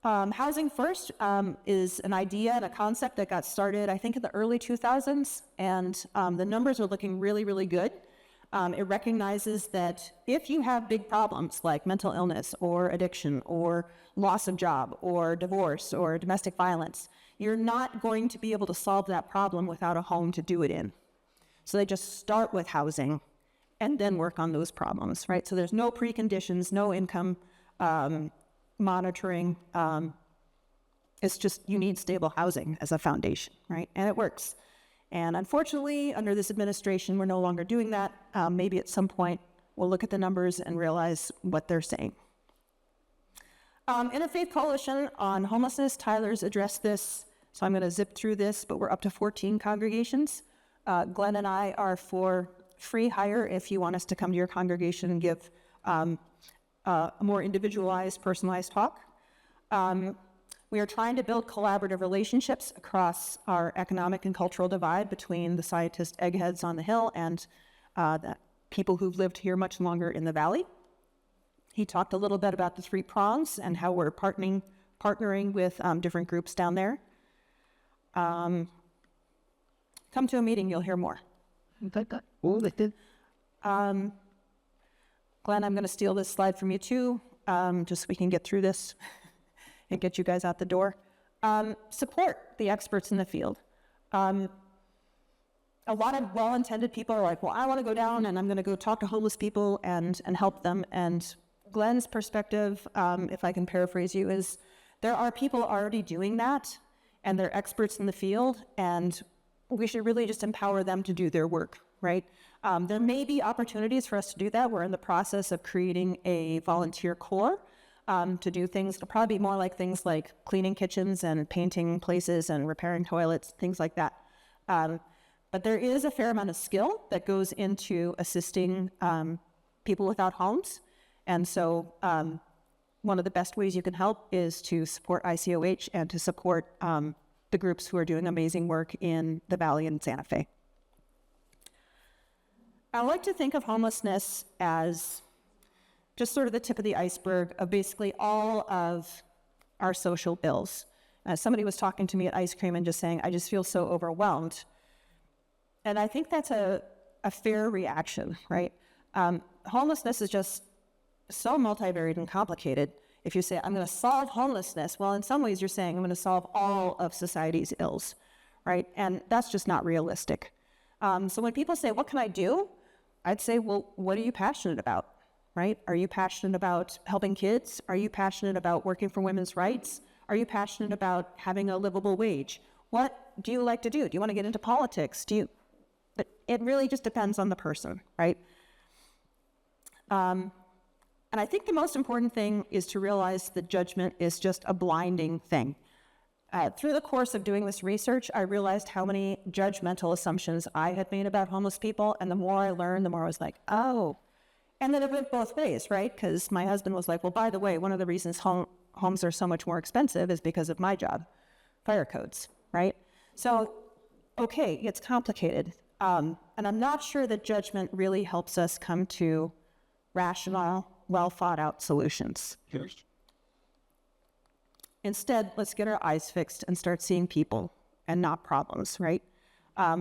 Speaker 3: Housing First is an idea and a concept that got started, I think, in the early 2000s, and the numbers are looking really, really good. It recognizes that if you have big problems like mental illness or addiction or loss of job or divorce or domestic violence, you're not going to be able to solve that problem without a home to do it in. So they just start with housing and then work on those problems, right? So there's no preconditions, no income monitoring. It's just you need stable housing as a foundation, right? And it works. And unfortunately, under this administration, we're no longer doing that. Maybe at some point, we'll look at the numbers and realize what they're saying. Interfaith Coalition on Homelessness, Tyler's addressed this, so I'm going to zip through this, but we're up to 14 congregations. Glenn and I are for free hire if you want us to come to your congregation and give a more individualized, personalized talk. We are trying to build collaborative relationships across our economic and cultural divide between the scientist eggheads on the Hill and the people who've lived here much longer in the Valley. He talked a little bit about the 3 prongs and how we're partnering with different groups down there. Come to a meeting, you'll hear more. Glenn, I'm going to steal this slide from you too, just so we can get through this and get you guys out the door. Support the experts in the field. A lot of well-intended people are like, well, I want to go down and I'm going to go talk to homeless people and help them. And Glenn's perspective, if I can paraphrase you, is there are people already doing that and they're experts in the field, and we should really just empower them to do their work, right? There may be opportunities for us to do that. We're in the process of creating a volunteer corps to do things. It'll probably be more like things like cleaning kitchens and painting places and repairing toilets, things like that. But there is a fair amount of skill that goes into assisting people without homes. And so one of the best ways you can help is to support ICOH and to support the groups who are doing amazing work in the Valley and Santa Fe. I like to think of homelessness as just sort of the tip of the iceberg of basically all of our social ills. Somebody was talking to me at ice cream and just saying, I just feel so overwhelmed. And I think that's a fair reaction, right? Homelessness is just so multivariate and complicated. If you say, I'm going to solve homelessness, well, in some ways you're saying I'm going to solve all of society's ills, right? And that's just not realistic. So when people say, what can I do? I'd say, well, what are you passionate about, right? Are you passionate about helping kids? Are you passionate about working for women's rights? Are you passionate about having a livable wage? What do you like to do? Do you want to get into politics? But it really just depends on the person, right? And I think the most important thing is to realize that judgment is just a blinding thing. Through the course of doing this research, I realized how many judgmental assumptions I had made about homeless people, and the more I learned, the more I was like, oh. And then it went both ways, right? Because my husband was like, well, by the way, one of the reasons homes are so much more expensive is because of my job, fire codes, right? So, okay, it's complicated. And I'm not sure that judgment really helps us come to rational, well thought out solutions. Instead, let's get our eyes fixed and start seeing people and not problems, right?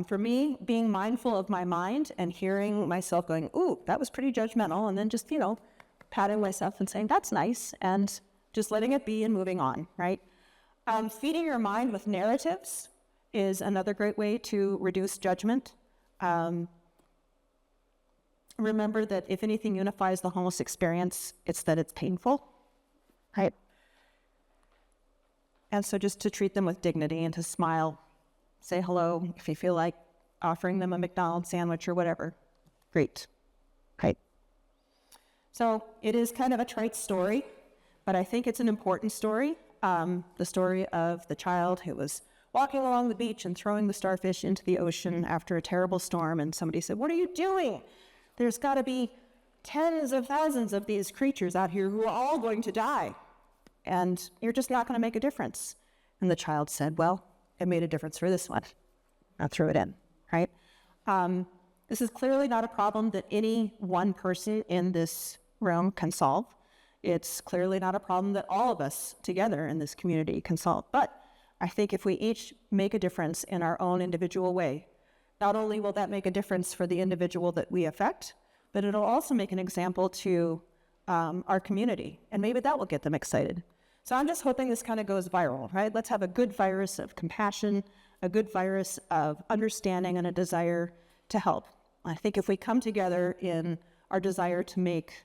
Speaker 3: For me, being mindful of my mind and hearing myself going, ooh, that was pretty judgmental, and then just, patting myself and saying, that's nice, and just letting it be and moving on, right? Feeding your mind with narratives is another great way to reduce judgment. Remember that if anything unifies the homeless experience, it's that it's painful, right? And so just to treat them with dignity and to smile, say hello, if you feel like offering them a McDonald's sandwich or whatever, great, right? So it is kind of a trite story, but I think it's an important story. The story of the child who was walking along the beach and throwing the starfish into the ocean after a terrible storm, and somebody said, what are you doing? There's got to be tens of thousands of these creatures out here who are all going to die, and you're just not going to make a difference. And the child said, well, it made a difference for this one. I threw it in, right? This is clearly not a problem that any one person in this room can solve. It's clearly not a problem that all of us together in this community can solve. But I think if we each make a difference in our own individual way, not only will that make a difference for the individual that we affect, but it'll also make an example to our community, and maybe that will get them excited. So I'm just hoping this kind of goes viral, right? Let's have a good virus of compassion, a good virus of understanding, and a desire to help. I think if we come together in our desire to make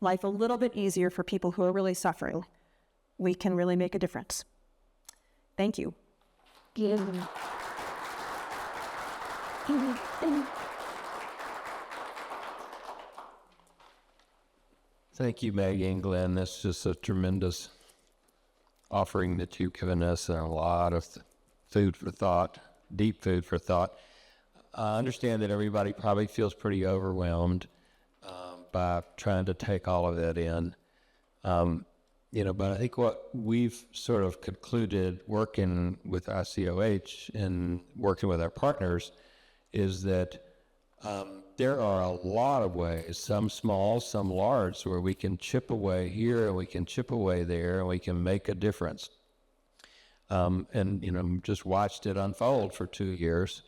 Speaker 3: life a little bit easier for people who are really suffering, we can really make a difference. Thank you.
Speaker 1: Thank you, Maggie and Glenn. That's just a tremendous offering that you've given us, and a lot of food for thought, deep food for thought. I understand that everybody probably feels pretty overwhelmed by trying to take all of that in. But I think what we've sort of concluded working with ICOH and working with our partners is that there are a lot of ways, some small, some large, where we can chip away here and we can chip away there and we can make a difference. Just watched it unfold for 2 years.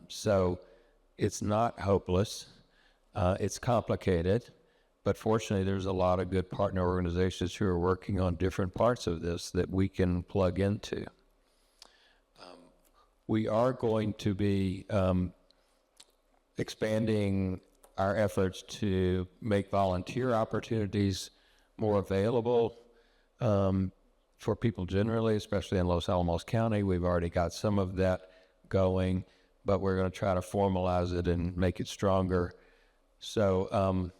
Speaker 1: So it's not hopeless. It's complicated, but fortunately there's a lot of good partner organizations who are working on different parts of this that we can plug into. We are going to be expanding our efforts to make volunteer opportunities more available for people generally, especially in Los Alamos County. We've already got some of that going, but we're going to try to formalize it and make it stronger. So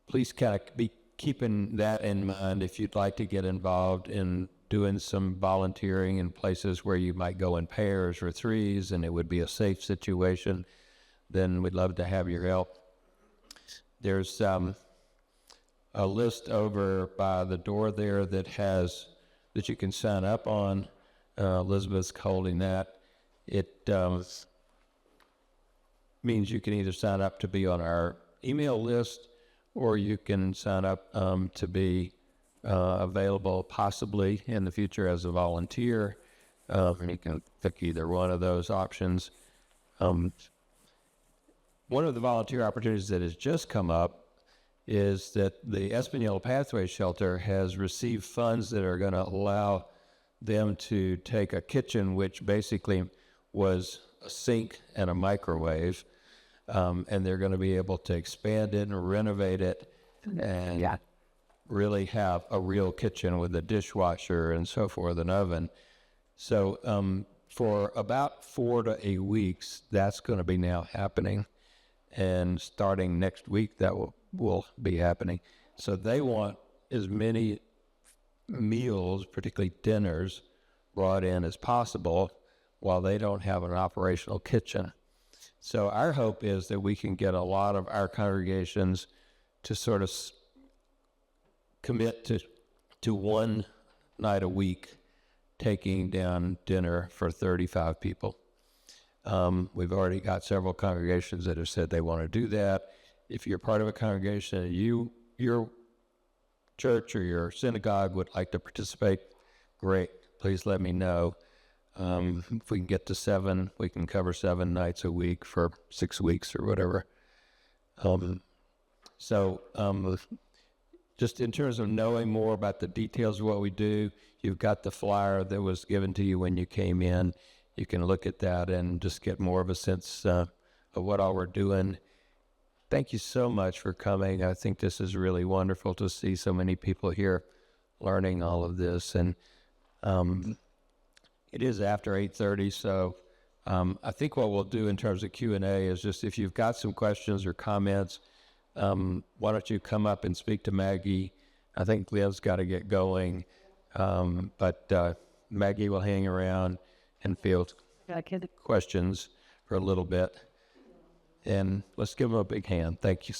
Speaker 1: please kind of be keeping that in mind if you'd like to get involved in doing some volunteering in places where you might go in pairs or threes and it would be a safe situation. Then we'd love to have your help. There's a list over by the door there that you can sign up on. Elizabeth's holding that. It means you can either sign up to be on our email list, or you can sign up to be available possibly in the future as a volunteer. And you can pick either one of those options. One of the volunteer opportunities that has just come up is that the Espanola Pathway Shelter has received funds that are going to allow them to take a kitchen, which basically was a sink and a microwave, and they're going to be able to expand it and renovate it and really have a real kitchen with a dishwasher and so forth, an oven. So for about 4 to 8 weeks, that's going to be now happening. And starting next week, that will be happening. So they want as many meals, particularly dinners, brought in as possible while they don't have an operational kitchen. So our hope is that we can get a lot of our congregations to sort of commit to one night a week taking down dinner for 35 people. We've already got several congregations that have said they want to do that. If you're part of a congregation and your church or your synagogue would like to participate, great. Please let me know. If we can get to 7, we can cover 7 nights a week for 6 weeks or whatever. Just in terms of knowing more about the details of what we do, you've got the flyer that was given to you when you came in. You can look at that and just get more of a sense of what all we're doing. Thank you so much for coming. I think this is really wonderful to see so many people here learning all of this. And it is after 8:30, so I think what we'll do in terms of Q&A is just if you've got some questions or comments, why don't you come up and speak to Maggie? I think Liv's got to get going, but Maggie will hang around and field questions for a little bit. And let's give them a big hand. Thank you.